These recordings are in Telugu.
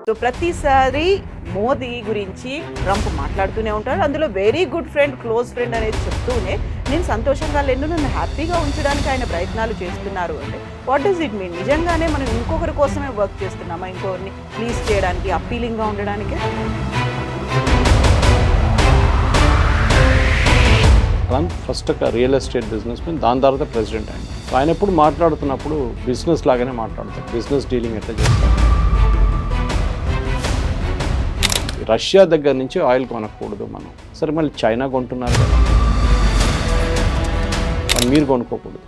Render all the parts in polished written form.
సో ప్రతిసారి మోదీ గురించి ట్రంప్ మాట్లాడుతూనే ఉంటారు. అందులో very good friend, close friend అనేది చెప్తూనే నేను సంతోషంగా లేను, నన్ను హ్యాపీగా ఉంచడానికి ఆయన ప్రయత్నాలు చేస్తున్నారు అంటే వాట్ డస్ ఇట్ మీన్? నిజంగానే మనం ఇంకొకరి కోసమే వర్క్ చేస్తున్నామా? ఇంకొకరిని ప్లీజ్ చేయడానికి, అప్పీలింగ్గా ఉండడానికి? ట్రంప్ ఫస్ట్ ఒక రియల్ ఎస్టేట్ బిజినెస్ మ్యాన్, దాని తర్వాత ప్రెసిడెంట్ ఆయన ఎప్పుడు మాట్లాడుతున్నప్పుడు బిజినెస్ లాగానే మాట్లాడతారు. బిజినెస్ డీలింగ్ ఎట్లా చేస్తారు. రష్యా దగ్గర నుంచి ఆయిల్ కొనకూడదు మనం, సరే మళ్ళీ చైనా కొంటున్నారు కదా, మీరు కొనుక్కోకూడదు.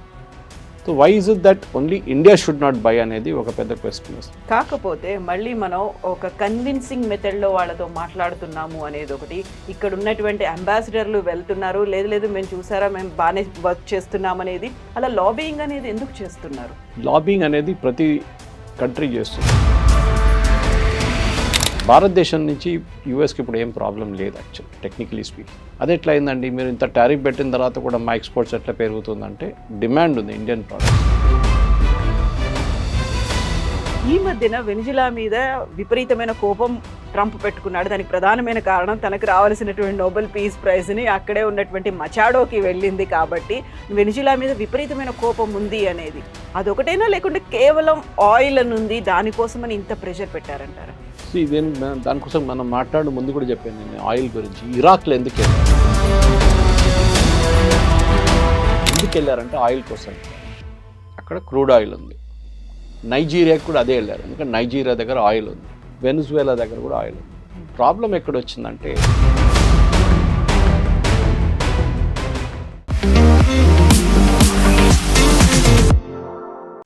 So why is it that only India should not buy అనేది ఒక పెద్ద క్వశ్చన్ వస్తుంది. కాకపోతే మళ్ళీ మనం ఒక కన్విన్సింగ్ మెథడ్లో వాళ్ళతో మాట్లాడుతున్నాము అనేది ఒకటి. ఇక్కడ ఉన్నటువంటి అంబాసిడర్లు వెళ్తున్నారు, లేదు మేము చూసారా, మేము బాగానే వర్క్ చేస్తున్నాం అనేది, అలా లాబియింగ్ అనేది ఎందుకు చేస్తున్నారు? లాబియింగ్ అనేది ప్రతి కంట్రీ చేస్తుంది. భారతదేశం నుంచి యూఎస్కి ఇప్పుడు ఏం ప్రాబ్లం లేదు యాక్చువల్లీ, టెక్నికలీ స్పీక్. అది ఎట్లా అయిందండి? మీరు ఇంత టారిఫ్ పెట్టిన తర్వాత కూడా మా ఎక్స్పోర్ట్స్ ఎట్లా పెరుగుతుందంటే డిమాండ్ ఉంది ఇండియన్ ప్రోడక్ట్స్. ఈ మధ్యన వెనిజులా మీద విపరీతమైన కోపం ట్రంప్ పెట్టుకున్నాడు. దానికి ప్రధానమైన కారణం తనకు రావాల్సినటువంటి నోబెల్ పీస్ ప్రైజ్ని అక్కడే ఉన్నటువంటి మచాడోకి వెళ్ళింది కాబట్టి వెనిజులా మీద విపరీతమైన కోపం ఉంది అనేది. అదొకటైనా, లేకుంటే కేవలం ఆయిల్ అని ఉంది దానికోసమని ఇంత ప్రెషర్ పెట్టారంటారా? ఇదేం దానికోసం మనం మాట్లాడే ముందు కూడా చెప్పాను నేను ఆయిల్ గురించి. ఇరాక్లో ఎందుకు వెళ్ళారంటే ఆయిల్ కోసం. అక్కడ క్రూడ్ ఆయిల్ ఉంది. నైజీరియాకి కూడా అదే వెళ్ళారు, ఎందుకంటే నైజీరియా దగ్గర ఆయిల్ ఉంది. వెనిజువేలా దగ్గర కూడా ఆయిల్ ఉంది. ప్రాబ్లం ఎక్కడ వచ్చిందంటే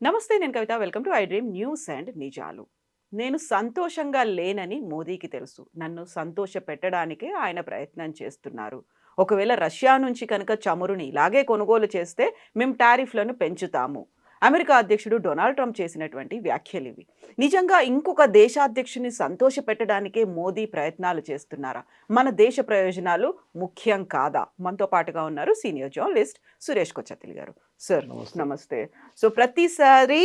నమస్తే, నేను Kavitha. Welcome to I dream news and నిజాలు. నేను సంతోషంగా లేనని మోదీకి తెలుసు. నన్ను సంతోష పెట్టడానికే ఆయన ప్రయత్నం చేస్తున్నారు. ఒకవేళ రష్యా నుంచి కనుక చమురుని ఇలాగే కొనుగోలు చేస్తే మేము టారిఫ్లను పెంచుతాము. అమెరికా అధ్యక్షుడు డొనాల్డ్ ట్రంప్ చేసినటువంటి వ్యాఖ్యలు ఇవి. నిజంగా ఇంకొక దేశాధ్యక్షుని సంతోష పెట్టడానికే మోదీ ప్రయత్నాలు చేస్తున్నారా? మన దేశ ప్రయోజనాలు ముఖ్యం కాదా? మనతో పాటుగా ఉన్నారు సీనియర్ జర్నలిస్ట్ సురేష్ కొచ్చతిల్ గారు. సార్ నమస్తే. సో ప్రతిసారి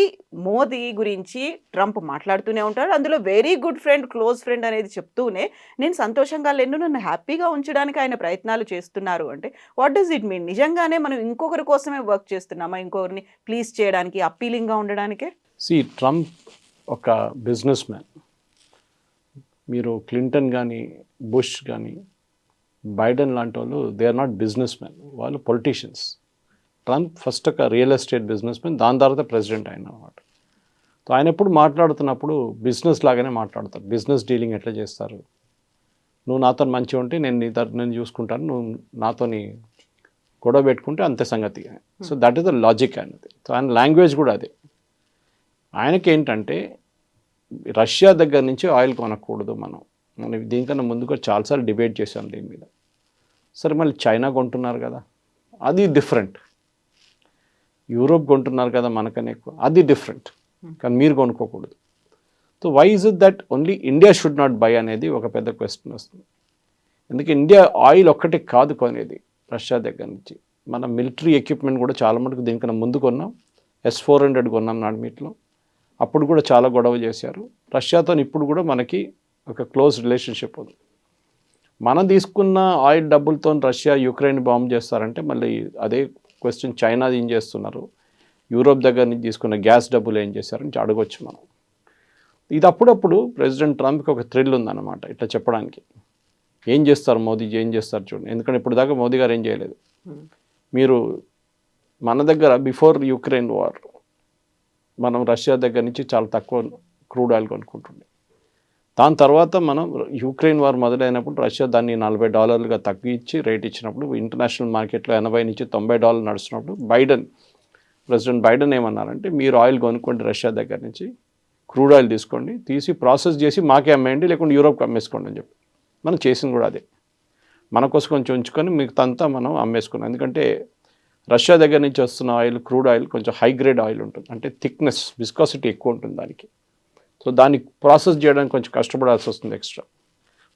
మోదీ గురించి ట్రంప్ మాట్లాడుతూనే ఉంటారు. అందులో very good friend, close friend అనేది చెప్తూనే నేను సంతోషంగా లేను, నన్ను హ్యాపీగా ఉంచడానికి ఆయన ప్రయత్నాలు చేస్తున్నారు అంటే వాట్ డస్ ఇట్ మీన్? నిజంగానే మనం ఇంకొకరి కోసమే వర్క్ చేస్తున్నామా? ఇంకొకరిని ప్లీజ్ చేయడానికి, అప్పీలింగ్గా ఉండడానికే? ట్రంప్ ఒక బిజినెస్ మ్యాన్. మీరు క్లింటన్ కానీ, బుష్ కానీ, బైడెన్ లాంటి వాళ్ళు they are not business man, వాళ్ళు పొలిటీషియన్స్. ట్రంప్ ఫస్ట్ ఒక రియల్ ఎస్టేట్ బిజినెస్ మ్యాన్, దాని తర్వాత ప్రెసిడెంట్ అన్నమాట. సో ఆయన ఎప్పుడు మాట్లాడుతున్నప్పుడు బిజినెస్ లాగానే మాట్లాడతారు. బిజినెస్ డీలింగ్ ఎట్లా చేస్తారు. నువ్వు నాతో మంచిగా ఉంటే నేను చూసుకుంటాను, నువ్వు నాతోని గొడవ పెట్టుకుంటే అంతే సంగతి. So that is the logic అనేది. సో ఆయన లాంగ్వేజ్ కూడా అదే. ఆయనకి ఏంటంటే రష్యా దగ్గర నుంచి ఆయిల్ కొనకూడదు మనం దీనికన్నా ముందు కూడా చాలాసార్లు డిబేట్ చేశాం దీని మీద. సరే మళ్ళీ చైనా కొంటున్నారు కదా, అది డిఫరెంట్. యూరోప్ కొంటున్నారు కదా మనకనే ఎక్కువ, అది డిఫరెంట్. కానీ మీరు కొనుక్కోకూడదు. So why is it that only India should not buy అనేది ఒక పెద్ద క్వశ్చన్ వస్తుంది. ఎందుకంటే ఇండియా ఆయిల్ ఒక్కటే కాదు కొనేది రష్యా దగ్గర నుంచి. మన మిలిటరీ ఎక్విప్మెంట్ కూడా చాలా మటుకు దీనికన్నా ముందు కొన్నాం. S-400 కొన్నాం నాడుమీట్లో. అప్పుడు కూడా చాలా గొడవ చేశారు రష్యాతో. ఇప్పుడు కూడా మనకి ఒక క్లోజ్ రిలేషన్షిప్ ఉంది. మనం తీసుకున్న ఆయిల్ డబ్బులతో రష్యా యుక్రెయిన్ బాంబ్ చేస్తారంటే మళ్ళీ అదే క్వశ్చన్ చైనా ఏం చేస్తున్నారు, యూరోప్ దగ్గర నుంచి తీసుకున్న గ్యాస్ డబ్బులు ఏం చేశారని అడగొచ్చు మనం. ఇది అప్పుడప్పుడు ప్రెసిడెంట్ ట్రంప్కి ఒక థ్రిల్ ఉందన్నమాట ఇట్లా చెప్పడానికి. ఏం చేస్తారు మోదీ, ఏం చేస్తారు చూడండి. ఎందుకంటే ఇప్పుడు దాకా మోదీ గారు ఏం చేయలేదు. మీరు మన దగ్గర బిఫోర్ యుక్రెయిన్ వార్ మనం రష్యా దగ్గర నుంచి చాలా తక్కువ క్రూడ్ ఆయిల్ కొనుక్కుంటుండే. దాని తర్వాత మనం యుక్రెయిన్ వార్ మొదలైనప్పుడు రష్యా దాన్ని $40 తగ్గించి రేట్ ఇచ్చినప్పుడు ఇంటర్నేషనల్ మార్కెట్లో $80 నుంచి $90 నడుస్తున్నప్పుడు ప్రెసిడెంట్ బైడెన్ ఏమన్నారంటే మీరు ఆయిల్ కొనుక్కోండి రష్యా దగ్గర నుంచి, క్రూడ్ ఆయిల్ తీసుకోండి, తీసి ప్రాసెస్ చేసి మాకే అమ్మేయండి, లేకుంటే యూరోప్కి అమ్మేసుకోండి అని చెప్పి. మనం చేసింది కూడా అదే. మన కోసం కొంచెం ఉంచుకొని మిగతాంతా మనం అమ్మేసుకున్నాం. ఎందుకంటే రష్యా దగ్గర నుంచి వస్తున్న ఆయిల్, క్రూడ్ ఆయిల్ కొంచెం హై గ్రేడ్ ఆయిల్ ఉంటుంది, అంటే థిక్నెస్, విస్కాసిటీ ఎక్కువ ఉంటుంది దానికి. సో దాన్ని ప్రాసెస్ చేయడానికి కొంచెం కష్టపడాల్సి వస్తుంది ఎక్స్ట్రా.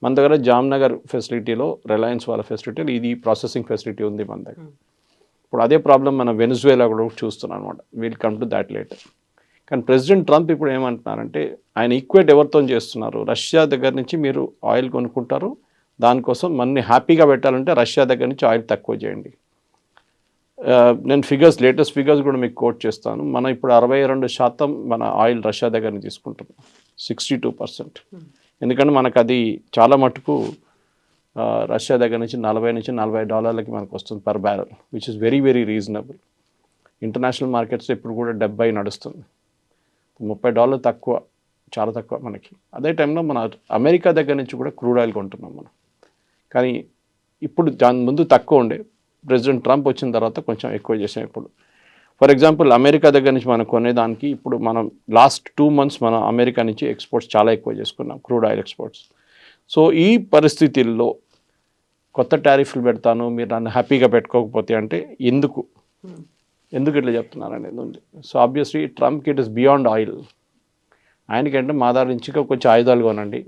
మన దగ్గర జామ్నగర్ ఫెసిలిటీలో, రిలయన్స్ వాళ్ళ ఫెసిలిటీలో ఇది ప్రాసెసింగ్ ఫెసిలిటీ ఉంది మన దగ్గర. ఇప్పుడు అదే ప్రాబ్లం మన వెనిజువేలా కూడా చూస్తున్నాం అనమాట. Will come to that later. కానీ ప్రెసిడెంట్ ట్రంప్ ఇప్పుడు ఏమంటున్నారంటే ఆయన ఈక్వేట్ ఎవరితో చేస్తున్నారు, రష్యా దగ్గర నుంచి మీరు ఆయిల్ కొనుక్కుంటారు, దానికోసం మనని హ్యాపీగా పెట్టాలంటే రష్యా దగ్గర నుంచి ఆయిల్ తక్కువ చేయండి. నేను లేటెస్ట్ ఫిగర్స్ కూడా మీకు కోట్ చేస్తాను. మనం ఇప్పుడు 62% మన ఆయిల్ రష్యా దగ్గర నుంచి తీసుకుంటున్నాం, 62%. ఎందుకంటే మనకు అది చాలా మటుకు రష్యా దగ్గర నుంచి $40 నుంచి $40 మనకు వస్తుంది per barrel, which is very very reasonable. International markets ఇప్పుడు కూడా 70 నడుస్తుంది, $30 తక్కువ, చాలా తక్కువ మనకి. అదే టైంలో మన అమెరికా దగ్గర నుంచి కూడా క్రూడ్ ఆయిల్ కొంటున్నాం మనం. కానీ ఇప్పుడు దాని ముందు తక్కువ ఉండే, ప్రెసిడెంట్ ట్రంప్ వచ్చిన తర్వాత కొంచెం ఎక్కువ చేసాం. ఇప్పుడు ఫర్ ఎగ్జాంపుల్ అమెరికా దగ్గర నుంచి మనం కొనేదానికి ఇప్పుడు మనం లాస్ట్ 2 months మనం అమెరికా నుంచి ఎక్స్పోర్ట్స్ చాలా ఎక్కువ చేసుకున్నాం, క్రూడ్ ఆయిల్ ఎక్స్పోర్ట్స్. సో ఈ పరిస్థితుల్లో కొత్త టారిఫ్లు పెడతాను, మీరు నన్ను హ్యాపీగా పెట్టుకోకపోతే అంటే ఎందుకు ఇట్లా చెప్తున్నారు అనేది ఉంది. సో ఆబ్వియస్లీ ట్రంప్కి ఇట్ ఇస్ బియాండ్ ఆయిల్. ఆయనకంటే మా దగ్గర నుంచి కొంచెం ఆయుధాలు కొనండి,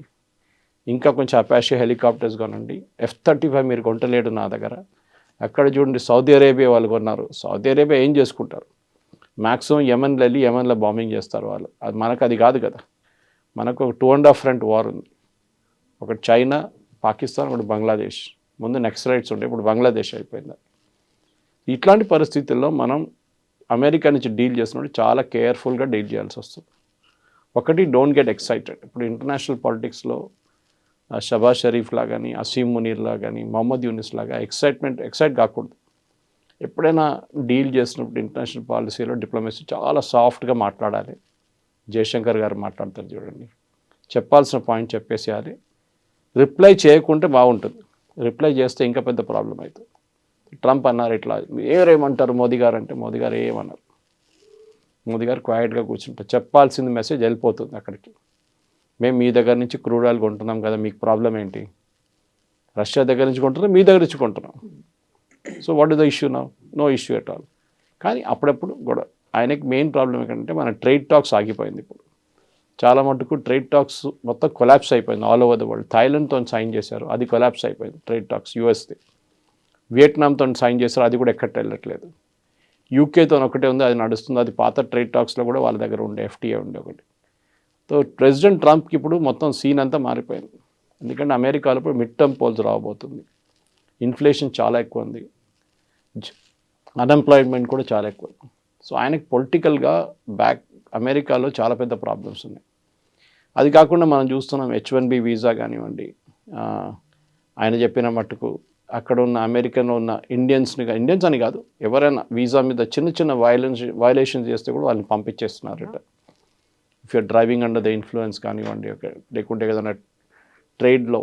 ఇంకా కొంచెం అపాషే హెలికాప్టర్స్ కొనండి, F-35 మీరు కొంటలేడు నా దగ్గర. అక్కడ చూడండి సౌదీ అరేబియా వాళ్ళు కొన్నారు. సౌదీ అరేబియా ఏం చేసుకుంటారు, మ్యాక్సిమం యెమెన్లో వెళ్ళి యెమెన్లో బాంబింగ్ చేస్తారు వాళ్ళు. అది మనకు అది కాదు కదా. మనకు ఒక 2.5 front వార్ ఉంది, ఒకటి చైనా, పాకిస్తాన్, ఒకటి బంగ్లాదేశ్. ముందు నక్సలైట్స్ ఉండే, ఇప్పుడు బంగ్లాదేశ్ అయిపోయింది. ఇట్లాంటి పరిస్థితుల్లో మనం అమెరికా నుంచి డీల్ చేసినప్పుడు చాలా కేర్ఫుల్గా డీల్ చేయాల్సి వస్తుంది. ఒకటి, డోంట్ గెట్ ఎక్సైటెడ్. ఇప్పుడు ఇంటర్నేషనల్ పాలిటిక్స్లో షబాజ్ షరీఫ్లా కానీ, అసీమ్ మునీర్లా కానీ, మొహమ్మద్ యూనిస్ లాగా ఎక్సైట్ కాకూడదు. ఎప్పుడైనా డీల్ చేసినప్పుడు ఇంటర్నేషనల్ పాలసీలో డిప్లొమసీ చాలా సాఫ్ట్గా మాట్లాడాలి. జయశంకర్ గారు మాట్లాడతారు చూడండి, చెప్పాల్సిన పాయింట్ చెప్పేసేయాలి. రిప్లై చేయకుంటే బాగుంటుంది, రిప్లై చేస్తే ఇంకా పెద్ద ప్రాబ్లం అవుతుంది. ట్రంప్ అన్నారు ఇట్లా, ఏమంటారు మోదీ గారు అంటే, మోదీ గారు ఏమన్నారు, మోదీ గారు క్వైట్గా కూర్చుంటారు. చెప్పాల్సింది మెసేజ్ వెళ్ళిపోతుంది అక్కడికి. మేము మీ దగ్గర నుంచి క్రూడ్ ఆయిల్ కొంటున్నాం కదా, మీకు ప్రాబ్లం ఏంటి, రష్యా దగ్గర నుంచి కొంటున్నాం, మీ దగ్గర నుంచి కొంటున్నాం. So what is the issue no issue at all. కానీ అప్పుడప్పుడు కూడా ఆయనకి మెయిన్ ప్రాబ్లం ఏంటంటే మన ట్రేడ్ టాక్స్ ఆగిపోయింది. ఇప్పుడు చాలా మటుకు ట్రేడ్ టాక్స్ మొత్తం కొలాప్స్ అయిపోయింది ఆల్ ఓవర్ ద వరల్డ్. థాయిలాండ్తో సైన్ చేశారు, అది కొలాప్స్ అయిపోయింది ట్రేడ్ టాక్స్. యూఎస్ది, వియట్నాంతో సైన్ చేశారు, అది కూడా ఎక్కడికి వెళ్ళట్లేదు. యూకేతో ఒకటే ఉంది, అది నడుస్తుంది. అది పాత ట్రేడ్ టాక్స్లో కూడా వాళ్ళ దగ్గర ఉండే ఎఫ్టీఏ ఉండే ఒకటి. సో ప్రెసిడెంట్ ట్రంప్కి ఇప్పుడు మొత్తం సీన్ అంతా మారిపోయింది. ఎందుకంటే అమెరికాలో ఇప్పుడు మిడ్ టర్మ్ పోల్స్ రాబోతుంది, ఇన్ఫ్లేషన్ చాలా ఎక్కువ ఉంది, అన్ఎంప్లాయ్మెంట్ కూడా చాలా ఎక్కువ. సో ఆయనకి పొలిటికల్గా అమెరికాలో చాలా పెద్ద ప్రాబ్లమ్స్ ఉన్నాయి. అది కాకుండా మనం చూస్తున్నాం H-1B వీసా కానివ్వండి, ఆయన చెప్పిన మట్టుకు అక్కడ ఉన్న అమెరికన్లో ఉన్న ఇండియన్స్ అని కాదు, ఎవరైనా వీసా మీద చిన్న చిన్న వయలేషన్స్ చేస్తే కూడా వాళ్ళని పంపించేస్తున్నారు. If your driving under the influence కానివ్వండి, లేకుంటే ఏదైనా ట్రేడ్లో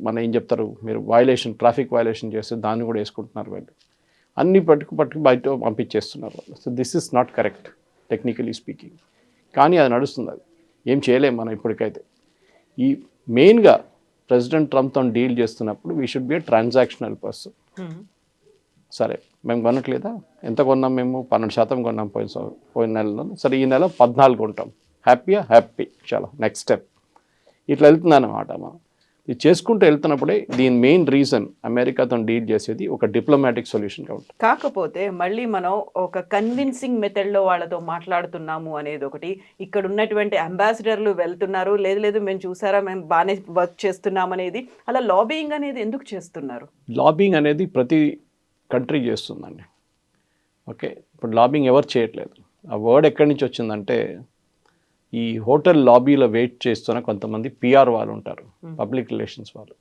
మన ఏం చెప్తారు, మీరు ట్రాఫిక్ వయలేషన్ చేస్తే దాన్ని కూడా వేసుకుంటున్నారు వాళ్ళు. అన్ని పట్టుకు బయట పంపించేస్తున్నారు వాళ్ళు. So this is not correct technically speaking. కానీ అది నడుస్తుంది, అది ఏం చేయలేము మనం ఇప్పటికైతే. ఈ మెయిన్గా ప్రెసిడెంట్ ట్రంప్తో డీల్ చేస్తున్నప్పుడు we should be A transactional person. సరే మేము కొనట్లేదా, ఎంత కొన్నాం, మేము 12% కొన్నాం పోయిన నెలలో, సరే ఈ నెల 14 కొంటాం, హ్యాపీయా, హ్యాపీ, చాలా నెక్స్ట్ స్టెప్, ఇట్లా వెళ్తుందన్నమాట. మనం ఇది చేసుకుంటూ వెళ్తున్నప్పుడే దీని మెయిన్ రీజన్ అమెరికాతో డీల్ చేసేది ఒక డిప్లొమాటిక్ సొల్యూషన్ కాబట్టి. కాకపోతే మళ్ళీ మనం ఒక కన్విన్సింగ్ మెథడ్లో వాళ్ళతో మాట్లాడుతున్నాము అనేది ఒకటి, ఇక్కడ ఉన్నటువంటి అంబాసిడర్లు వెళ్తున్నారు, లేదు మేము చూసారా, మేము బాగానే వర్క్ చేస్తున్నాం అనేది, అలా లాబియింగ్ అనేది ఎందుకు చేస్తున్నారు? లాబింగ్ అనేది ప్రతి కంట్రీ చేస్తుందండి. ఓకే, ఇప్పుడు లాబింగ్ ఎవరు చేయట్లేదు. ఆ వర్డ్ ఎక్కడి నుంచి వచ్చిందంటే, ఈ హోటల్ లాబీలో వెయిట్ చేస్తున్న కొంతమంది పిఆర్ వాళ్ళు ఉంటారు, పబ్లిక్ రిలేషన్స్ వాళ్ళు.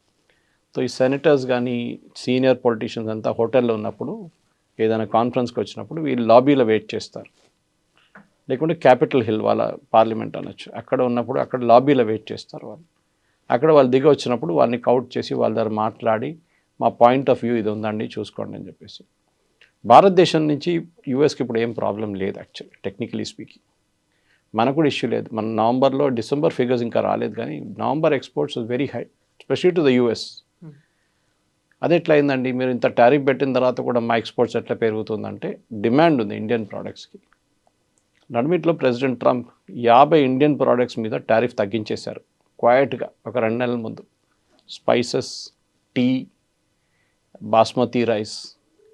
సో ఈ సెనేటర్స్ కానీ సీనియర్ పొలిటీషియన్స్ అంతా హోటల్లో ఉన్నప్పుడు, ఏదైనా కాన్ఫరెన్స్కి వచ్చినప్పుడు వీళ్ళు లాబీలో వెయిట్ చేస్తారు. లేకుంటే క్యాపిటల్ హిల్ వాళ్ళ పార్లమెంట్ అనొచ్చు, అక్కడ ఉన్నప్పుడు అక్కడ లాబీలో వెయిట్ చేస్తారు వాళ్ళు. అక్కడ వాళ్ళు దిగి వచ్చినప్పుడు వాళ్ళని కౌట్ చేసి వాళ్ళ దగ్గర మాట్లాడి, మా పాయింట్ ఆఫ్ వ్యూ ఇది ఉందండి చూసుకోండి అని చెప్పేసి. భారతదేశం నుంచి యూఎస్కి ఇప్పుడు ఏం ప్రాబ్లం లేదు యాక్చువల్లీ, టెక్నికలీ స్పీకింగ్. మనకు కూడా ఇష్యూ లేదు. మన డిసెంబర్ ఫిగర్స్ ఇంకా రాలేదు, కానీ November exports very high, specially to the US. అది ఎట్లా అయిందండి, మీరు ఇంత టారిఫ్ పెట్టిన తర్వాత కూడా మా ఎక్స్పోర్ట్స్ ఎట్లా పెరుగుతుందంటే, డిమాండ్ ఉంది ఇండియన్ ప్రోడక్ట్స్కి. నడుమిట్లో ప్రెసిడెంట్ ట్రంప్ 50 ఇండియన్ ప్రోడక్ట్స్ మీద టారిఫ్ తగ్గించేశారు క్వైట్గా ఒక 2 నెలల ముందు. స్పైసెస్, టీ, బాస్మతి రైస్,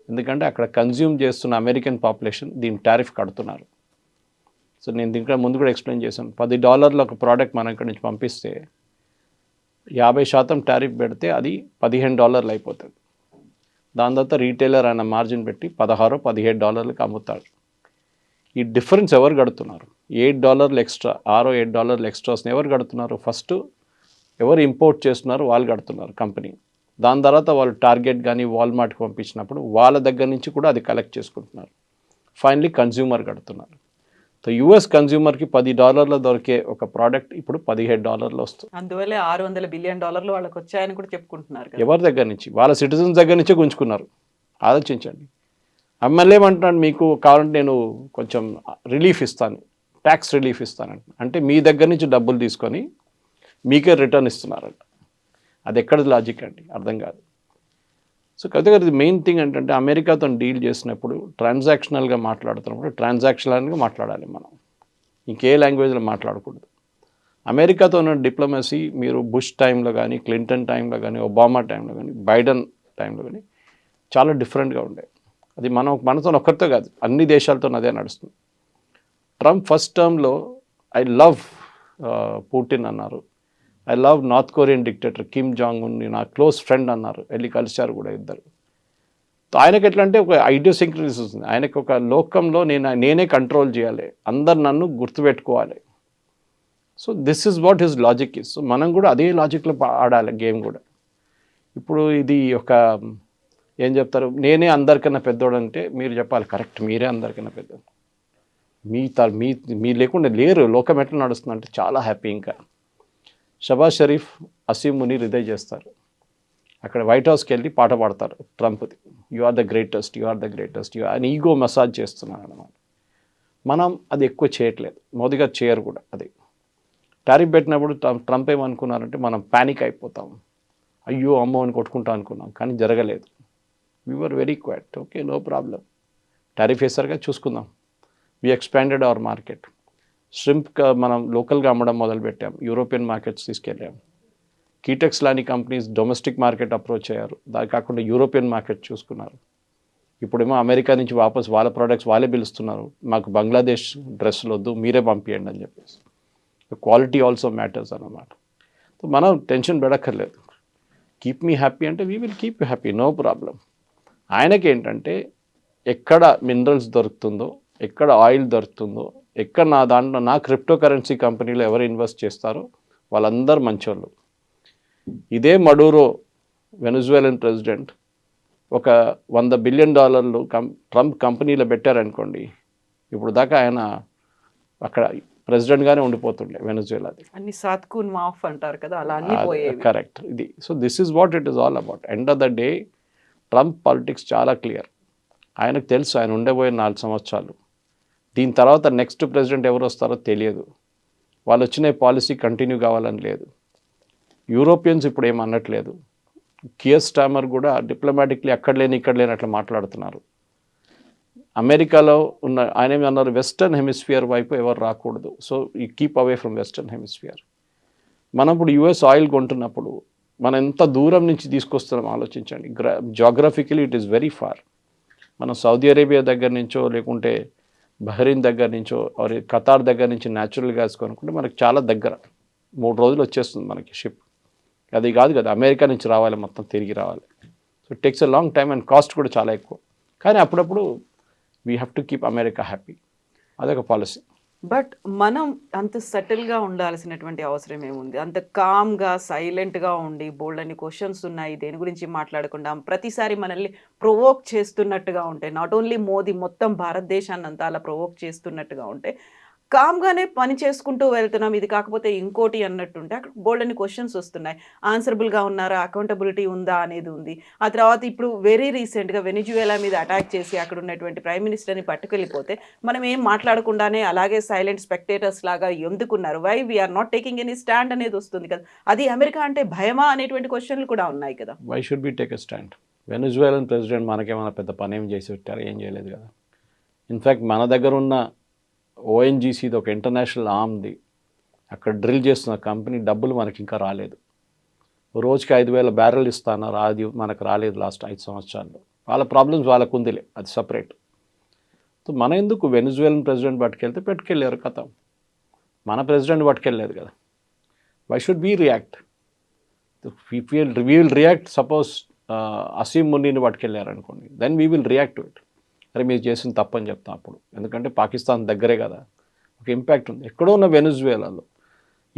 ఎందుకంటే అక్కడ కన్జ్యూమ్ చేస్తున్న అమెరికన్ పాపులేషన్ దీని టారిఫ్ కడుతున్నారు. సో నేను దీంట్లో ముందు కూడా ఎక్స్ప్లెయిన్ చేశాను. $10 ఒక ప్రోడక్ట్ మనం ఇక్కడి నుంచి పంపిస్తే 50% టారిఫ్ పెడితే అది $15 అయిపోతుంది. దాని తర్వాత రీటైలర్ ఆయన మార్జిన్ పెట్టి $16-17 అమ్ముతాడు. ఈ డిఫరెన్స్ ఎవరు కడుతున్నారు? $8 ఎక్స్ట్రా, $8 ఎక్స్ట్రాస్ని ఎవరు కడుతున్నారు? ఫస్ట్ ఎవరు ఇంపోర్ట్ చేస్తున్నారు వాళ్ళు కడుతున్నారు కంపెనీ. దాని తర్వాత వాళ్ళు టార్గెట్ కానీ వాల్మార్ట్కి పంపించినప్పుడు వాళ్ళ దగ్గర నుంచి కూడా అది కలెక్ట్ చేసుకుంటున్నారు. ఫైనలీ కన్జ్యూమర్ కడుతున్నారు. సో యూఎస్ కన్జ్యూమర్కి $10 దొరికే ఒక ప్రోడక్ట్ ఇప్పుడు $17 వస్తుంది. అందువల్లే $600 బిలియన్ వాళ్ళకి వచ్చాయని కూడా చెప్పుకుంటున్నారు కదా. ఎవరి దగ్గర నుంచి? వాళ్ళ సిటిజన్స్ దగ్గర నుంచే గుంజుకున్నారు. ఆలోచించండి. ఎమ్మెల్యే ఏమంటున్నాడు, మీకు కావాలంటే నేను కొంచెం రిలీఫ్ ఇస్తాను, ట్యాక్స్ రిలీఫ్ ఇస్తానంట. అంటే మీ దగ్గర నుంచి డబ్బులు తీసుకొని మీకే రిటర్న్ ఇస్తున్నారంట. అది ఎక్కడ లాజిక్ అండి? అర్థం కాదు. సో కాబట్టి మెయిన్ థింగ్ ఏంటంటే అమెరికాతో డీల్ చేసినప్పుడు ట్రాన్సాక్షనల్గా మాట్లాడుతున్నప్పుడు ట్రాన్సాక్షనల్గా మాట్లాడాలి మనం. ఇంకే లాంగ్వేజ్లో మాట్లాడకూడదు. అమెరికాతో ఉన్న డిప్లొమసీ మీరు బుష్ టైంలో కానీ, క్లింటన్ టైంలో కానీ, ఒబామా టైంలో కానీ, బైడెన్ టైంలో కానీ చాలా డిఫరెంట్గా ఉండే. అది మనతో ఒక్కరితో కాదు, అన్ని దేశాలతో అదే నడుస్తుంది. ట్రంప్ ఫస్ట్ టర్మ్లో ఐ లవ్ పుటిన్ అన్నారు. I love north Korean dictator Kim Jong Un నా క్లోజ్ ఫ్రెండ్ అన్నారు. వెళ్ళి కలిశారు కూడా ఇద్దరు. ఆయనకి ఎట్లా అంటే ఒక ఐడియోసింక్రసీ వస్తుంది. ఆయనకు ఒక లోకంలో నేనే కంట్రోల్ చేయాలి, అందరు నన్ను గుర్తుపెట్టుకోవాలి. So this is what his logic is. So మనం కూడా అదే లాజిక్లో ఆడాలి గేమ్ కూడా. ఇప్పుడు ఇది ఒక ఏం చెప్తారు, నేనే అందరికన్నా పెద్దోడు అంటే మీరు చెప్పాలి కరెక్ట్, మీరే అందరికన్నా పెద్దోడు. మీ లేకుండా లేరు. లోకం ఎట్లా నడుస్తుంది అంటే చాలా హ్యాపీ. ఇంకా షబాజ్ షరీఫ్ అసీం మునీర్ ఇదే చేస్తారు. అక్కడ వైట్ హౌస్కి వెళ్ళి పాట పాడతారు ట్రంప్ది, you are the greatest, you are the greatest, you అని ఈగో మసాజ్ చేస్తున్నారు అన్నమాట. మనం అది ఎక్కువ చేయట్లేదు, మోదీ గారు చేయరు కూడా. అది టారిఫ్ పెట్టినప్పుడు ట్రంప్ ఏమనుకున్నారంటే మనం ప్యానిక్ అయిపోతాం, అయ్యో అమ్మో అని కొట్టుకుంటాం అనుకున్నాం, కానీ జరగలేదు. We were very quiet, okay no problem, tariff వేసారుగా చూసుకుందాం. We expanded our market. Shrimp మనం లోకల్గా అమ్మడం మొదలుపెట్టాం, యూరోపియన్ మార్కెట్స్ తీసుకెళ్ళాం. కీటెక్స్ లాంటి కంపెనీస్ డొమెస్టిక్ మార్కెట్ అప్రోచ్ అయ్యారు, దాని కాకుండా యూరోపియన్ మార్కెట్ చూసుకున్నారు. ఇప్పుడేమో అమెరికా నుంచి వాపస్ వాళ్ళ ప్రోడక్ట్స్ వాళ్ళే పిలుస్తున్నారు, మాకు బంగ్లాదేశ్ డ్రెస్సులు వద్దు, మీరే పంపించండి అని చెప్పేసి. క్వాలిటీ ఆల్సో మ్యాటర్స్ అన్నమాట. సో మనం టెన్షన్ పెడక్కర్లేదు. కీప్ మీ హ్యాపీ అంటే we will keep you happy, no problem. ఆయనకి ఏంటంటే ఎక్కడ మినరల్స్ దొరుకుతుందో, ఎక్కడ ఆయిల్ దొరుకుతుందో, ఎక్కడ నా క్రిప్టో కరెన్సీ కంపెనీలో ఎవరు ఇన్వెస్ట్ చేస్తారో వాళ్ళందరూ మంచోళ్ళు. ఇదే మడూరో వెనజువేలన్ ప్రెసిడెంట్ ఒక $100 బిలియన్ ట్రంప్ కంపెనీలో పెట్టారనుకోండి, ఇప్పుడు దాకా ఆయన అక్కడ ప్రెసిడెంట్గానే ఉండిపోతుండే వెనజువేలాది. అన్ని సాత్కూన్ మాఫ్ అంటారు కదా, అలా అన్ని పోయేవి. కరెక్ట్. ఇది so this is what it is all about. End of the day Trump politics చాలా క్లియర్. ఆయనకు తెలుసు ఆయన ఉండబోయే 4 సంవత్సరాలు. దీని తర్వాత నెక్స్ట్ ప్రెసిడెంట్ ఎవరు వస్తారో తెలియదు. వాళ్ళు వచ్చిన పాలసీ కంటిన్యూ కావాలని లేదు. యూరోపియన్స్ ఇప్పుడు ఏం అనట్లేదు. కియర్ స్టామర్ కూడా డిప్లొమాటిక్లీ అక్కడ లేని ఇక్కడ లేని అట్లా మాట్లాడుతున్నారు. అమెరికాలో ఉన్న ఆయన ఏమన్నారు, వెస్టర్న్ హెమిస్ఫియర్ వైపు ఎవరు రాకూడదు, సో ఈ keep away from western hemisphere. మనం ఇప్పుడు యుఎస్ ఆయిల్ కొంటున్నప్పుడు మనం ఎంత దూరం నుంచి తీసుకొస్తున్నాం ఆలోచించండి. Geographically it is very far. మనం సౌదీ అరేబియా దగ్గర నుంచో లేకుంటే బహ్రెయిన్ దగ్గర నుంచో ఖతార్ దగ్గర నుంచి న్యాచురల్ గ్యాస్ కొనుక్కుంటే మనకి చాలా దగ్గర, 3 రోజులు వచ్చేస్తుంది మనకి షిప్. అది కాదు కదా, అమెరికా నుంచి రావాలి, మొత్తం తిరిగి రావాలి. So it takes a long time and cost కూడా చాలా ఎక్కువ. కానీ అప్పుడప్పుడు we have to keep America happy, అదొక పాలసీ. బట్ మనం అంత సెటిల్గా ఉండాల్సినటువంటి అవసరం ఏముంది? అంత కామ్గా సైలెంట్గా ఉండి బోల్డ్ అని క్వశ్చన్స్ ఉన్నాయి, దేని గురించి మాట్లాడకుండా ప్రతిసారి మనల్ని ప్రొవోక్ చేస్తున్నట్టుగా ఉంటే, నాట్ ఓన్లీ మోదీ మొత్తం భారతదేశాన్ని అంతా అలా ప్రొవోక్ చేస్తున్నట్టుగా ఉంటే, కామ్గానే పని చేసుకుంటూ వెళ్తున్నాం, ఇది కాకపోతే ఇంకోటి అన్నట్టుంటే అక్కడ బోల్డ్ అని క్వశ్చన్స్ వస్తున్నాయి. ఆన్సరబుల్గా ఉన్నారా, అకౌంటబిలిటీ ఉందా అనేది ఉంది. ఆ తర్వాత ఇప్పుడు వెరీ రీసెంట్గా వెనిజువేలా మీద అటాక్ చేసి అక్కడ ఉన్నటువంటి ప్రైమ్ మినిస్టర్ని పట్టుకెళ్ళిపోతే మనం ఏం మాట్లాడకుండానే అలాగే సైలెంట్ స్పెక్టేటర్స్ లాగా ఎందుకున్నారు, why we are not taking any stand అనేది వస్తుంది కదా. అది అమెరికా అంటే భయమా అనేటువంటి క్వశ్చన్లు కూడా ఉన్నాయి కదా. Why should be take a stand? Venezuelan president మనకేమైనా పెద్ద పని ఏం చేసి పెట్టారు? ఏం చేయలేదు కదా. ఇన్ఫ్యాక్ట్ మన దగ్గర ఉన్న ఓఎన్జీసీది ఒక ఇంటర్నేషనల్ ఆర్మ్ది అక్కడ డ్రిల్ చేస్తున్న కంపెనీ డబ్బులు మనకి ఇంకా రాలేదు. రోజుకి 5,000 బ్యారెల్ ఇస్తున్నారు, అది మనకు రాలేదు లాస్ట్ 5 సంవత్సరాల్లో. వాళ్ళ ప్రాబ్లమ్స్ వాళ్ళకు ఉందిలే, అది సపరేట్. సో మన ఎందుకు వెనిజువేలన్ ప్రెసిడెంట్ పట్టుకెళ్తే పెట్టుకెళ్ళారు కథ, మన ప్రెసిడెంట్ పట్టుకెళ్ళలేదు కదా. Why should be react? We will react. Suppose Asim మునీని పట్టుకెళ్ళారు అనుకోండి, then we will react to it. అరే మీరు చేసిన తప్పని చెప్తాం అప్పుడు, ఎందుకంటే పాకిస్తాన్ దగ్గరే కదా, ఒక ఇంపాక్ట్ ఉంది. ఎక్కడో ఉన్న వెనిజువేలాలో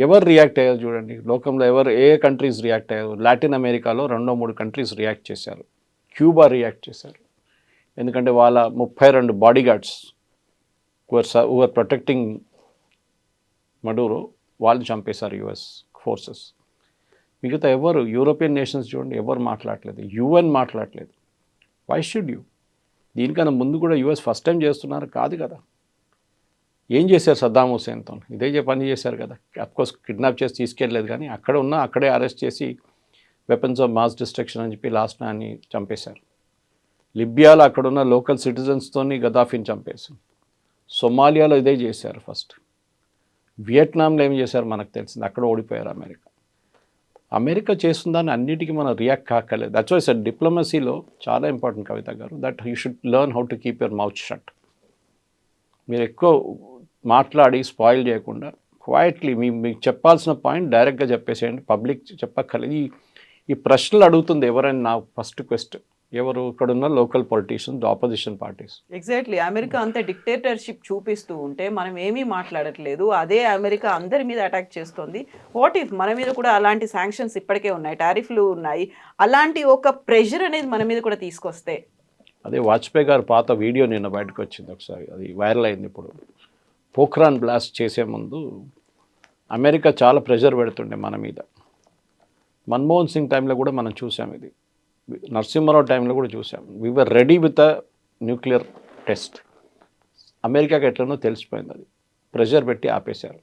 ఎవరు రియాక్ట్ అయ్యారు చూడండి, లోకంలో ఏ కంట్రీస్ రియాక్ట్ అయ్యారు? లాటిన్ అమెరికాలో 2-3 కంట్రీస్ రియాక్ట్ చేశారు. క్యూబా రియాక్ట్ చేశారు, ఎందుకంటే వాళ్ళ 32 body guards who are protecting Maduro, వాళ్ళు చంపేశారు యుఎస్ ఫోర్సెస్. మిగతా ఎవరు యూరోపియన్ నేషన్స్ చూడండి, ఎవరు మాట్లాడలేదు, యుఎన్ మాట్లాడలేదు. Why should you? దీనికన్నా ముందు కూడా యుఎస్ ఫస్ట్ టైం చేస్తున్నారు కాదు కదా. ఏం చేశారు సద్దాం హుసేన్తో? ఇదే పని చేశారు కదా. అఫ్కోర్స్ కిడ్నాప్ చేసి తీసుకెళ్ళలేదు, కానీ అక్కడే అరెస్ట్ చేసి వెపన్స్ ఆఫ్ మాస్ డిస్ట్రక్షన్ అని చెప్పి లాస్ట్ నాన్ని చంపేశారు. లిబియాలో అక్కడున్న లోకల్ సిటిజన్స్తోని గదాఫీని చంపేశారు. సొమాలియాలో ఇదే చేశారు ఫస్ట్. వియట్నాంలో ఏం చేశారు మనకు తెలిసింది, అక్కడ ఓడిపోయారు అమెరికా చేస్తుందని అన్నిటికీ మనం రియాక్ట్ కాకలేదు. దట్స్ వై సార్ డిప్లొమసీలో చాలా ఇంపార్టెంట్ కవిత గారు, that you should learn how to keep your mouth shut. మీరు ఎక్కువ మాట్లాడి స్పాయిల్ చేయకుండా క్వైట్లీ మీకు చెప్పాల్సిన పాయింట్ డైరెక్ట్గా చెప్పేసేయండి, పబ్లిక్ చెప్పక్కర్లేదు. ఈ ప్రశ్నలు అడుగుతుంది ఎవరైనా నా ఫస్ట్ క్వశ్చన్, ఎవరు ఇక్కడున్న local politicians, opposition parties. Exactly. America అంత డిక్టేటర్షిప్ చూపిస్తూ ఉంటే మనం ఏమీ మాట్లాడట్లేదు, అదే అమెరికా అందరి మీద అటాక్ చేస్తుంది. వాట్ ఇఫ్ మన మీద కూడా అలాంటి శాంక్షన్స్ ఇప్పటికే ఉన్నాయి, టారిఫ్లు ఉన్నాయి, అలాంటి ఒక ప్రెషర్ అనేది మన మీద కూడా తీసుకొస్తే? అదే వాజ్పేయి గారు పాత వీడియో నిన్న బయటకు వచ్చింది ఒకసారి, అది వైరల్ అయింది. ఇప్పుడు పోఖ్రాన్ బ్లాస్ట్ చేసే ముందు అమెరికా చాలా ప్రెషర్ పెడుతుండే మన మీద. మన్మోహన్ సింగ్ టైంలో కూడా మనం చూసాం, ఇది నరసింహారావు టైంలో కూడా చూసాం. We were ready with a nuclear test. అమెరికాకి ఎట్లనో తెలిసిపోయింది, అది ప్రెషర్ పెట్టి ఆపేశారు.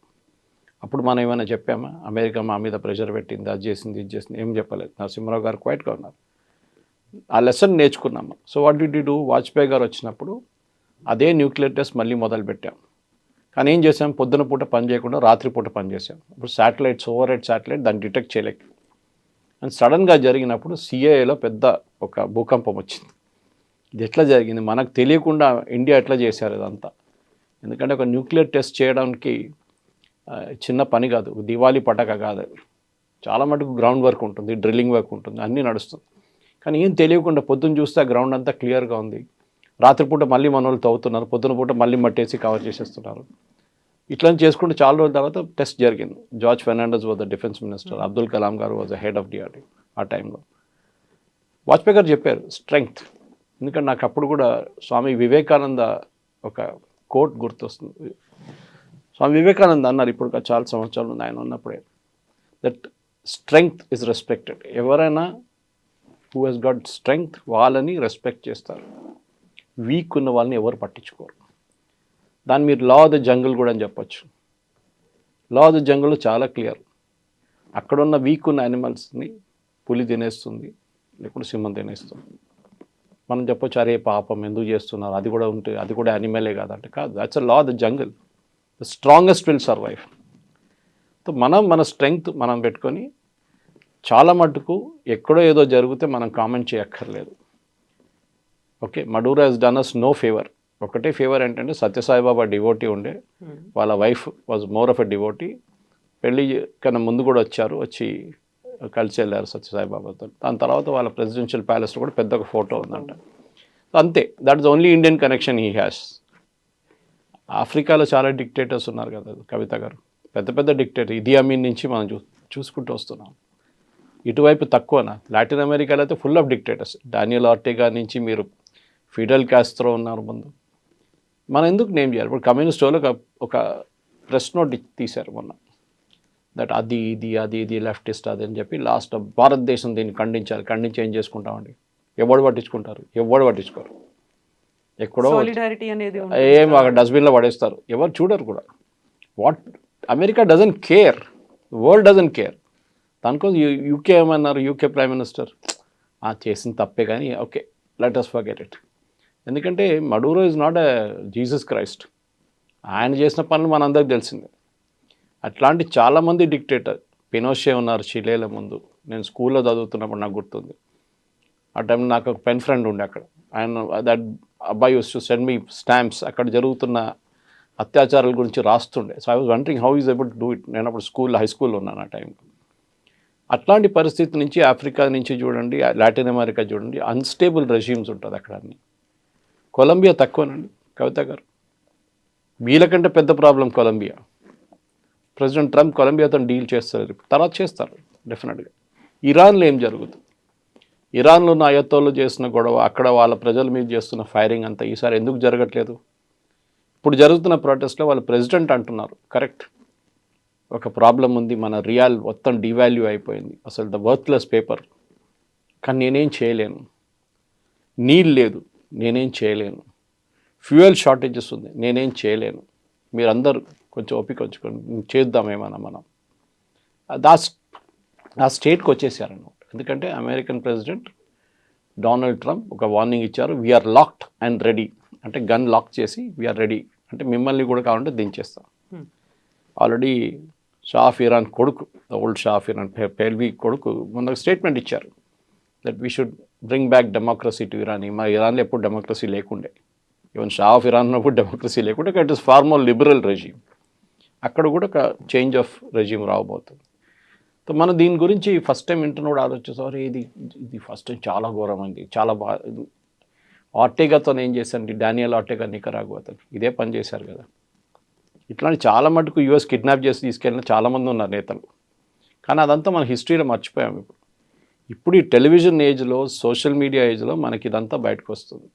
అప్పుడు మనం ఏమైనా చెప్పామా? అమెరికా మా మీద ప్రెషర్ పెట్టింది, అది చేసింది, ఇది చేసింది, ఏం చెప్పలేదు. నరసింహారావు గారు క్వైట్గా ఉన్నారు. ఆ లెసన్ నేర్చుకున్నాము. So what did you do? Vajpayee గారు వచ్చినప్పుడు అదే న్యూక్లియర్ టెస్ట్ మళ్ళీ మొదలు పెట్టాం. కానీ ఏం చేసాం? పొద్దున పూట పని చేయకుండా రాత్రిపూట పని చేసాం. ఇప్పుడు శాటిలైట్స్, ఓవర్ హెడ్ శాటిలైట్, దాన్ని డిటెక్ట్ చేయలేక, అండ్ సడన్గా జరిగినప్పుడు సిఏఏలో పెద్ద ఒక భూకంపం వచ్చింది. ఇది ఎట్లా జరిగింది? మనకు తెలియకుండా ఇండియా ఎట్లా చేశారు ఇదంతా? ఎందుకంటే ఒక న్యూక్లియర్ టెస్ట్ చేయడానికి చిన్న పని కాదు, దివాళీ పటాక కాదు. చాలా మటుకు గ్రౌండ్ వర్క్ ఉంటుంది, డ్రిల్లింగ్ వర్క్ ఉంటుంది, అన్నీ నడుస్తుంది. కానీ ఏం తెలియకుండా పొద్దున్న చూస్తే ఆ గ్రౌండ్ అంతా క్లియర్గా ఉంది. రాత్రిపూట మళ్ళీ మన వాళ్ళు తవ్వుతున్నారు, పొద్దున పూట మళ్ళీ మట్టేసి కవర్ చేసేస్తున్నారు. ఇట్లా చేసుకుంటే చాలా రోజుల తర్వాత టెస్ట్ జరిగింది. George Fernandes was the defence minister, Abdul Kalam గారు was the head of DRDO టైంలో. వాజ్పేయి గారు చెప్పారు స్ట్రెంగ్త్. ఎందుకంటే నాకు అప్పుడు కూడా స్వామి వివేకానంద ఒక కోట్ గుర్తొస్తుంది. స్వామి వివేకానంద అన్నారు, ఇప్పుడు చాలా సంవత్సరాలు ఉంది ఆయన ఉన్నప్పుడే, దట్ స్ట్రెంగ్త్ ఇస్ రెస్పెక్టెడ్. ఎవరైనా హూ హెస్ గాట్ స్ట్రెంగ్త్ వాళ్ళని రెస్పెక్ట్ చేస్తారు, వీక్ ఉన్న వాళ్ళని ఎవరు పట్టించుకోరు. దాన్ని మీరు లా ఆఫ్ ద జంగిల్ కూడా అని చెప్పొచ్చు. లా ఆఫ్ ద జంగిల్ చాలా క్లియర్. అక్కడున్న వీక్ ఉన్న యానిమల్స్ని పులి తినేస్తుంది, లేకుంటే సింహం తినేస్తుంది. మనం చెప్పొచ్చు, అరే పాపం ఎందుకు చేస్తున్నారు, అది కూడా ఉంటే అది కూడా యానిమలే కాదంటే కాదు. That's a law of the jungle. The strongest will survive. So మన స్ట్రెంగ్త్ మనం పెట్టుకొని చాలా మటుకు ఎక్కడో ఏదో జరిగితే మనం కామెంట్ చేయక్కర్లేదు. ఓకే, మడూరో హెస్ డన్ అస్ నో ఫేవర్. ఒకటే ఫేవర్ ఏంటంటే సత్యసాయిబాబా డివోటీ ఉండే, వాళ్ళ wife was more of a devotee. పెళ్ళి కన్నా ముందు కూడా వచ్చి కలిసి వెళ్ళారు సత్యసాయిబాబాతో. దాని తర్వాత వాళ్ళ ప్రెసిడెన్షియల్ ప్యాలెస్లో కూడా పెద్ద ఒక ఫోటో ఉందంట. అంతే, that is only Indian connection he has. ఆఫ్రికాలో చాలా డిక్టేటర్స్ ఉన్నారు కదా కవిత గారు, పెద్ద పెద్ద డిక్టేటర్. ఇదీ అమీన్ నుంచి మనం చూసుకుంటూ వస్తున్నాం. ఇటువైపు తక్కువనా? లాటిన్ అమెరికాలో అయితే ఫుల్ ఆఫ్ డిక్టేటర్స్. డానియల్ ఆర్టెగా నుంచి మీరు ఫిడెల్ కాస్ట్రో ఉన్నారు ముందు. మనం ఎందుకు నేమ్ చేయాలి? ఇప్పుడు కమ్యూనిస్ట్ వాళ్ళు ఒక ప్రెస్ నోట్ తీశారు మొన్న, దట్ అది ఇది లెఫ్టిస్ట్ అది అని చెప్పి. లాస్ట్ భారతదేశం దీన్ని ఖండించి ఏం చేసుకుంటామండి? ఎవడు పట్టించుకోరు. ఎక్కడో సాలిడారిటీ అనేది ఏం అక్కడ డస్ట్బిన్లో పడేస్తారు, ఎవరు చూడరు కూడా. What America doesn't care, world doesn't care. దానికోసం యూకే ఏమన్నారు, యూకే ప్రైమ్ మినిస్టర్ చేసిన తప్పే కానీ okay let us forget it. ఎందుకంటే మడూరో is not a Jesus Christ. ఆయన చేసిన పనులు మనందరికి తెలిసిందే. అట్లాంటి చాలామంది డిక్టేటర్, పినోషే ఉన్నారు చిలేల ముందు. నేను స్కూల్లో చదువుతున్నప్పుడు నాకు గుర్తుంది. ఆ టైంలో నాకు ఒక పెన్ ఫ్రెండ్ ఉండే అక్కడ. ఆయన అబ్బాయి used to send me stamps అక్కడ జరుగుతున్న అత్యాచారాల గురించి రాస్తుండే. So I was wondering how is able to do it. నేను అప్పుడు హై స్కూల్లో ఉన్నాను ఆ టైంలో. అట్లాంటి పరిస్థితి నుంచి ఆఫ్రికా నుంచి చూడండి, లాటిన్ అమెరికా చూడండి, అన్స్టేబుల్ రెజ్యూమ్స్ ఉంటుంది అక్కడ అన్ని. కొలంబియా తక్కువనండి కవిత గారు, వీళ్ళకంటే పెద్ద ప్రాబ్లం కొలంబియా. ప్రెసిడెంట్ ట్రంప్ కొలంబియాతో డీల్ చేస్తారు, తర్వాత చేస్తారు డెఫినెట్గా. ఇరాన్లో ఏం జరుగుతుంది? ఇరాన్లో ఉన్న అయత్తోళ్ళు చేసిన గొడవ, అక్కడ వాళ్ళ ప్రజల మీద చేస్తున్న ఫైరింగ్ అంతా ఈసారి ఎందుకు జరగట్లేదు? ఇప్పుడు జరుగుతున్న ప్రొటెస్ట్లో వాళ్ళ ప్రెసిడెంట్ అంటున్నారు కరెక్ట్, ఒక ప్రాబ్లం ఉంది, మన రియాల్ మొత్తం డివాల్యూ అయిపోయింది, అసలు ద వర్త్లెస్ పేపర్, కానీ నేనేం చేయలేను, నీళ్ళు లేదు నేనేం చేయలేను, ఫ్యూయల్ షార్టేజెస్ ఉంది నేనేం చేయలేను, మీరందరూ కొంచెం ఓపిక ఉంచుకొని చేద్దామేమన్నా మనం. ఆ స్టేట్కి వచ్చేసారన్నమాట. ఎందుకంటే అమెరికన్ ప్రెసిడెంట్ డొనాల్డ్ ట్రంప్ ఒక వార్నింగ్ ఇచ్చారు, వీఆర్ లాక్డ్ అండ్ రెడీ, అంటే గన్ లాక్ చేసి వీఆర్ రెడీ, అంటే మిమ్మల్ని కూడా కావాలంటే దించేస్తాం. ఆల్రెడీ షా ఆఫ్ ఇరాన్ కొడుకు, old Shah of Iran Pahlavi కొడుకు మొన్న స్టేట్మెంట్ ఇచ్చారు that we should bring back democracy to Iran. మా ఇరాన్లో ఎప్పుడు డెమోక్రసీ లేకుండే, ఈవెన్ షా ఆఫ్ ఇరాన్ ఉన్నప్పుడు డెమోక్రసీ లేకుండే, it is far more liberal regime. అక్కడ కూడా ఒక చేంజ్ ఆఫ్ రెజ్యూమ్ రావబోతుంది. సో మనం దీని గురించి ఫస్ట్ టైం వింటున్న కూడా ఆలోచిస్తాం, ఇది ఫస్ట్ టైం చాలా ఘోరమైంది, చాలా బాగా. ఆర్టెగాతో ఏం చేశారండి, డానియల్ ఆర్టెగా నికరాగుతో ఇదే పని చేశారు కదా. ఇట్లాంటి చాలా మటుకు యూఎస్ కిడ్నాప్ చేసి తీసుకెళ్ళిన చాలామంది ఉన్నారు నేతలు, కానీ అదంతా మన హిస్టరీలో మర్చిపోయాం. ఇప్పుడు ఈ టెలివిజన్ ఏజ్లో, సోషల్ మీడియా ఏజ్లో మనకి ఇదంతా బయటకు వస్తుంది.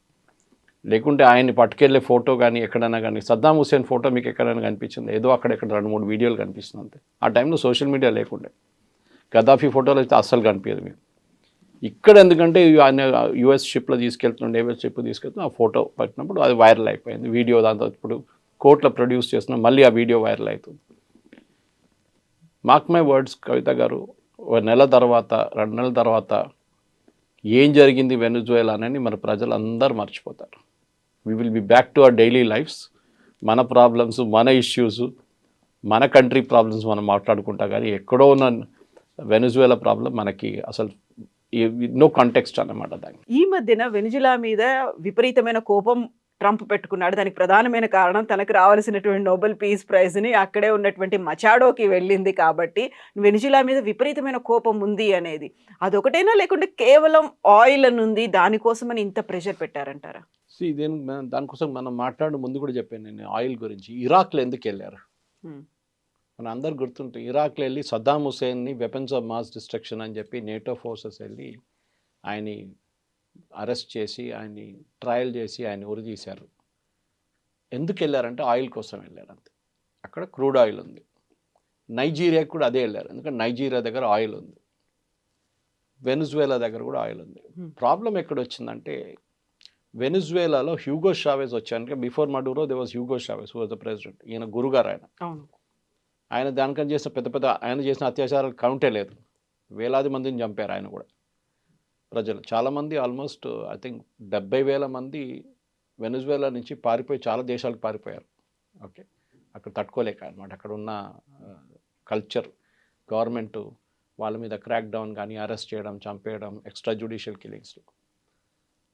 లేకుంటే ఆయన్ని పట్టుకెళ్ళే ఫోటో కానీ ఎక్కడైనా కానీ, సద్దాం హుసేన్ ఫోటో మీకు ఎక్కడైనా కనిపించింది? ఏదో అక్కడెక్కడ 2-3 వీడియోలు కనిపిస్తుంది అంతే. ఆ టైంలో సోషల్ మీడియా లేకుండే. గద్దాఫీ ఫోటోలు అయితే అస్సలు కనిపించదు మీకు. ఇక్కడ ఎందుకంటే ఆయన యూఎస్ షిప్లో తీసుకెళ్తున్నాడు, నేవల్ షిప్ తీసుకెళ్తున్నా, ఆ ఫోటో పట్టినప్పుడు అది వైరల్ అయిపోయింది వీడియో. దాంతో ఇప్పుడు కోర్టులో ప్రొడ్యూస్ చేస్తున్నాం, మళ్ళీ ఆ వీడియో వైరల్ అవుతుంది. మార్క్ మై వర్డ్స్ కవిత గారు, 1 నెల తర్వాత 2 నెలల తర్వాత ఏం జరిగింది వెనుజువేలానని మన ప్రజలందరూ మర్చిపోతారు. We will be back to our daily lives. మన ప్రాబ్లమ్స్, మన ఇష్యూస్, మన కంట్రీ ప్రాబ్లమ్స్ మనం మాట్లాడుకుంటా, కానీ ఎక్కడో ఉన్న వెనుజువేలా ప్రాబ్లం మనకి అసలు నో కాంటెక్స్ట్ అన్నమాట దానికి. ఈ మధ్యన వెనిజులా మీద విపరీతమైన కోపం ట్రంప్ పెట్టుకున్నాడు. దానికి ప్రధానమైన కారణం తనకు రావాల్సినటువంటి నోబెల్ పీస్ ప్రైజ్ని అక్కడే ఉన్నటువంటి మచాడోకి వెళ్ళింది కాబట్టి వెనిజులా మీద విపరీతమైన కోపం ఉంది అనేది. అదొకటేనా, లేకుంటే కేవలం ఆయిల్ అని ఉంది దానికోసమని ఇంత ప్రెషర్ పెట్టారంటారా? దానికోసం మనం మాట్లాడే ముందు కూడా చెప్పాను నేను ఆయిల్ గురించి. ఇరాక్లో ఎందుకు వెళ్ళారు మన అందరు గుర్తుంటే, ఇరాక్లో వెళ్ళి సద్దాం హుసేన్ని వెపన్స్ ఆఫ్ మాస్ డిస్ట్రక్షన్ అని చెప్పి నేటో ఫోర్సెస్ వెళ్ళి ఆయన్ని అరెస్ట్ చేసి, ఆయన్ని ట్రయల్ చేసి, ఆయన ఉరి తీశారు. ఎందుకు వెళ్ళారంటే ఆయిల్ కోసం వెళ్ళారు అంతే. అక్కడ క్రూడ్ ఆయిల్ ఉంది. నైజీరియాకి కూడా అదే వెళ్ళారు, ఎందుకంటే నైజీరియా దగ్గర ఆయిల్ ఉంది, వెనుజువేలా దగ్గర కూడా ఆయిల్ ఉంది. ప్రాబ్లం ఎక్కడ వచ్చిందంటే, వెనుజువేలాలో హ్యూగో షావేజ్ వచ్చాను. Before Maduro they was Hugo Chavez who was the president. ఈయన గురుగారు ఆయన దానికని చేసిన ఆయన చేసిన అత్యాచారాలు కౌంటే లేదు. వేలాది మందిని చంపారు ఆయన కూడా. ప్రజలు చాలామంది, ఆల్మోస్ట్ ఐ థింక్ 70,000 మంది వెనుజువేలా నుంచి పారిపోయి చాలా దేశాలకు పారిపోయారు. ఓకే, అక్కడ తట్టుకోలేక అనమాట. అక్కడ ఉన్న కల్చర్, గవర్నమెంటు వాళ్ళ మీద క్రాక్ డౌన్ కానీ, అరెస్ట్ చేయడం, చంపేయడం, ఎక్స్ట్రా జ్యుడిషియల్ కిల్లింగ్స్లో.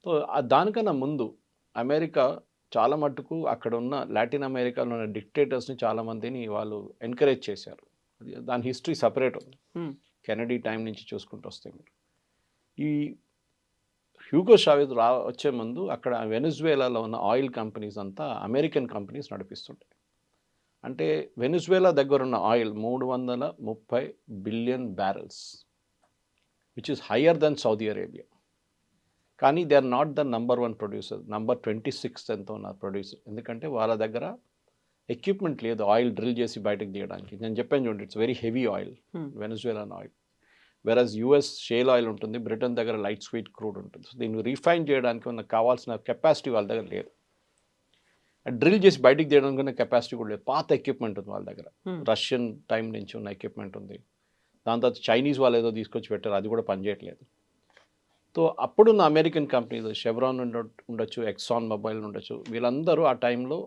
సో దానికన్నా ముందు అమెరికా చాలా మట్టుకు అక్కడ ఉన్న లాటిన్ అమెరికాలో ఉన్న డిక్టేటర్స్ని చాలామందిని వాళ్ళు ఎంకరేజ్ చేశారు. దాని హిస్టరీ సపరేట్ ఉంది. కెనడీ టైం నుంచి చూసుకుంటూ వస్తే మీరు ఈ హ్యూగో షావేజ్ వచ్చే ముందు అక్కడ వెనుజువేలాలో ఉన్న ఆయిల్ కంపెనీస్ అంతా అమెరికన్ కంపెనీస్ నడిపిస్తుంటాయి. అంటే వెనుజువేలా దగ్గర ఉన్న oil 330 billion barrels, which is higher than Saudi Arabia. కానీ they are not the number 1 producer, number 26 ఎంతో ఉన్నారు ప్రొడ్యూసర్. ఎందుకంటే వాళ్ళ దగ్గర ఎక్విప్మెంట్ లేదు ఆయిల్ డ్రిల్ చేసి బయటకు తీయడానికి. నేను చెప్పాను చూడండి, it's very heavy oil Venezuelan oil. Versus US shale oil ఉంటుంది, బ్రిటన్ దగ్గర లైట్ స్వీట్ క్రూడ్ ఉంటుంది. సో దీన్ని రీఫైన్ చేయడానికి ఉన్న కావాల్సిన కెపాసిటీ వాళ్ళ దగ్గర లేదు. డ్రిల్ చేసి బయటకు తీయడానికి ఉన్న కెపాసిటీ కూడా లేదు. పాత ఎక్విప్మెంట్ ఉంది వాళ్ళ దగ్గర, రష్యన్ టైం నుంచి ఉన్న ఎక్విప్మెంట్ ఉంది. దాని తర్వాత చైనీస్ వాళ్ళు ఏదో తీసుకొచ్చి పెట్టారు, అది కూడా పనిచేయట్లేదు. సో అప్పుడున్న అమెరికన్ కంపెనీస్, షెవ్రాన్ ఉండొచ్చు, ఎక్సాన్ మొబైల్ ఉండొచ్చు, వీళ్ళందరూ ఆ టైంలో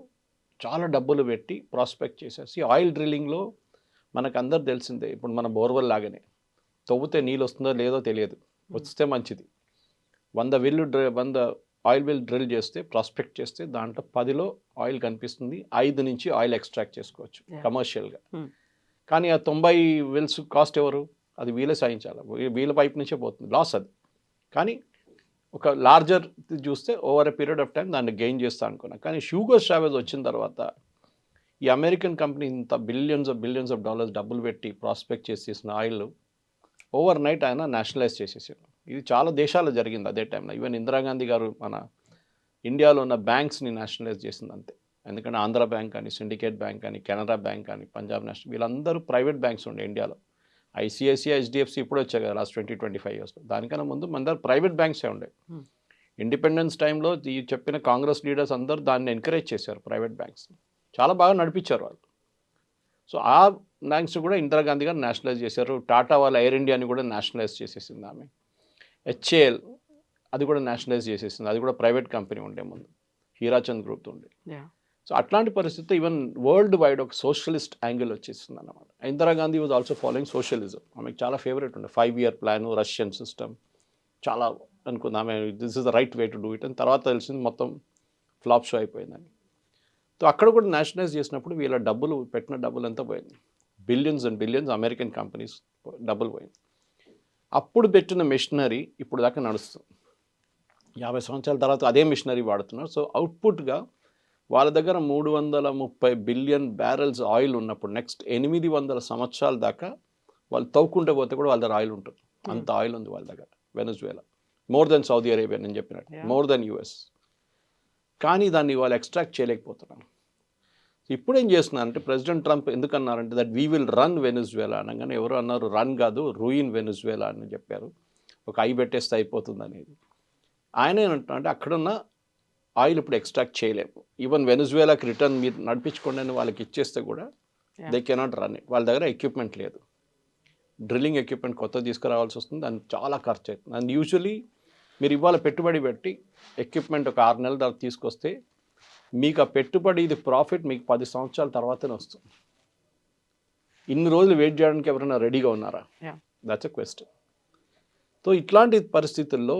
చాలా డబ్బులు పెట్టి ప్రాస్పెక్ట్ చేసేసి ఆయిల్ డ్రిల్లింగ్లో మనకు అందరు తెలిసిందే. ఇప్పుడు మన బోర్వెల్ లాగానే తవ్వుతే నీళ్ళు వస్తుందో లేదో తెలియదు, వస్తే మంచిది. 100 ఆయిల్ వెల్ డ్రిల్ చేస్తే ప్రాస్పెక్ట్ చేస్తే దాంట్లో 10లో ఆయిల్ కనిపిస్తుంది, 5 నుంచి ఆయిల్ ఎక్స్ట్రాక్ట్ చేసుకోవచ్చు కమర్షియల్గా. కానీ ఆ 90 వెల్స్ కాస్ట్ ఎవరు? అది వీళ్ళే సాధించాలి, వీళ్ళ వైపు నుంచే పోతుంది, లాస్ అది. కానీ ఒక లార్జర్ చూస్తే over a period of time దాన్ని గెయిన్ చేస్తా అనుకున్నా. కానీ హ్యూగో చావెజ్ వచ్చిన తర్వాత ఈ అమెరికన్ కంపెనీ ఇంత బిలియన్స్ ఆఫ్ డాలర్స్ డబ్బులు పెట్టి ప్రాస్పెక్ట్ చేసేసిన ఆయిల్ ఓవర్ నైట్ ఆయన నేషనలైజ్ చేసేసారు. ఇది చాలా దేశాల్లో జరిగింది అదే టైంలో. ఈవెన్ ఇందిరాగాంధీ గారు మన ఇండియాలో ఉన్న బ్యాంక్స్ని నేషనలైజ్ చేసింది అంతే. ఎందుకంటే ఆంధ్ర బ్యాంక్ అని, సిండికేట్ బ్యాంక్ అని, కెనరా బ్యాంక్ అని, పంజాబ్ నేషనల్, వీళ్ళందరూ ప్రైవేట్ బ్యాంక్స్ ఉండే ఇండియాలో. ఐసిఐసిఐ, హెచ్డిఎఫ్సి ఇప్పుడు వచ్చాయి కదా లాస్ట్ 20-25 ఇయర్స్లో. దానికన్నా ముందు మన దగ్గర ప్రైవేట్ బ్యాంక్సే ఉండే. ఇండిపెండెన్స్ టైంలో ఈ చెప్పిన కాంగ్రెస్ లీడర్స్ అందరూ దాన్ని ఎంకరేజ్ చేశారు, ప్రైవేట్ బ్యాంక్స్ చాలా బాగా నడిపించారు వాళ్ళు. సో ఆ బ్యాంక్స్ కూడా ఇందిరాగాంధీ గారు నేషనలైజ్ చేశారు. టాటా వాళ్ళ ఎయిర్ ఇండియాని కూడా నేషనలైజ్ చేసేసింది ఆమె. హెచ్ఏఎల్ అది కూడా నేషనలైజ్ చేసేసింది, అది కూడా ప్రైవేట్ కంపెనీ ఉండే ముందు, హీరాచంద్ గ్రూప్ ఉండే. సో అట్లాంటి పరిస్థితి ఈవెన్ వరల్డ్ వైడ్ ఒక సోషలిస్ట్ యాంగిల్ వచ్చేస్తుంది అన్నమాట. Indira Gandhi was also following socialism. ఆమెకు చాలా ఫేవరెట్ ఉండే 5-year ప్లాన్, రష్యన్ సిస్టమ్ చాలా అనుకుంది ఆమె, this is the right way to do it అని. తర్వాత తెలిసింది మొత్తం ఫ్లాప్ షో అయిపోయిందని. సో అక్కడ కూడా నేషనలైజ్ చేసినప్పుడు వీళ్ళ డబ్బులు, పెట్టిన డబ్బులు ఎంత పోయింది, billions and billions American companies డబ్బులు పోయింది. అప్పుడు పెట్టిన మిషనరీ ఇప్పుడు దాకా నడుస్తుంది. 50 సంవత్సరాల తర్వాత అదే మిషనరీ వాడుతున్నారు. సో అవుట్పుట్గా వాళ్ళ దగ్గర 330 బిలియన్ బ్యారెల్స్ ఆయిల్ ఉన్నప్పుడు నెక్స్ట్ 800 సంవత్సరాల దాకా వాళ్ళు తవ్వుకుంటూ పోతే కూడా వాళ్ళ దగ్గర ఆయిల్ ఉంటుంది. అంత ఆయిల్ ఉంది వాళ్ళ దగ్గర. వెనజువేలా మోర్ దెన్ సౌదీ అరేబియా, నేను చెప్పినట్టు మోర్ దెన్ యుఎస్. కానీ దాన్ని వాళ్ళు ఎక్స్ట్రాక్ట్ చేయలేకపోతున్నారు. ఇప్పుడు ఏం చేస్తున్నారంటే ప్రెసిడెంట్ ట్రంప్ ఎందుకన్నారంటే that we will run Venezuela అనగానే ఎవరు అన్నారు, రన్ కాదు రూయిన్ వెనజువేలా అని చెప్పారు. ఒక ఐ పెట్టేస్తే అయిపోతుంది అనేది. ఆయన ఏమంటున్నారంటే అక్కడున్న ఆయిల్ ఇప్పుడు ఎక్స్ట్రాక్ట్ చేయలేము. ఈవెన్ వెనజువేలాకి రిటర్న్ మీరు నడిపించుకోండి అని వాళ్ళకి ఇచ్చేస్తే కూడా దే కెనాట్ రన్ ఇట్. వాళ్ళ దగ్గర ఎక్విప్మెంట్ లేదు, డ్రిల్లింగ్ ఎక్విప్మెంట్ కొత్త తీసుకురావాల్సి వస్తుంది, దానికి చాలా ఖర్చు అవుతుంది. అండ్ యూజువలీ మీరు ఇవాళ పెట్టుబడి పెట్టి ఎక్విప్మెంట్ ఒక 6 నెలల తర్వాత తీసుకొస్తే మీకు ఆ పెట్టుబడి ఇది ప్రాఫిట్ మీకు 10 సంవత్సరాల తర్వాతనే వస్తుంది. ఇన్ని రోజులు వెయిట్ చేయడానికి ఎవరైనా రెడీగా ఉన్నారా? That's a question. సో ఇట్లాంటి పరిస్థితుల్లో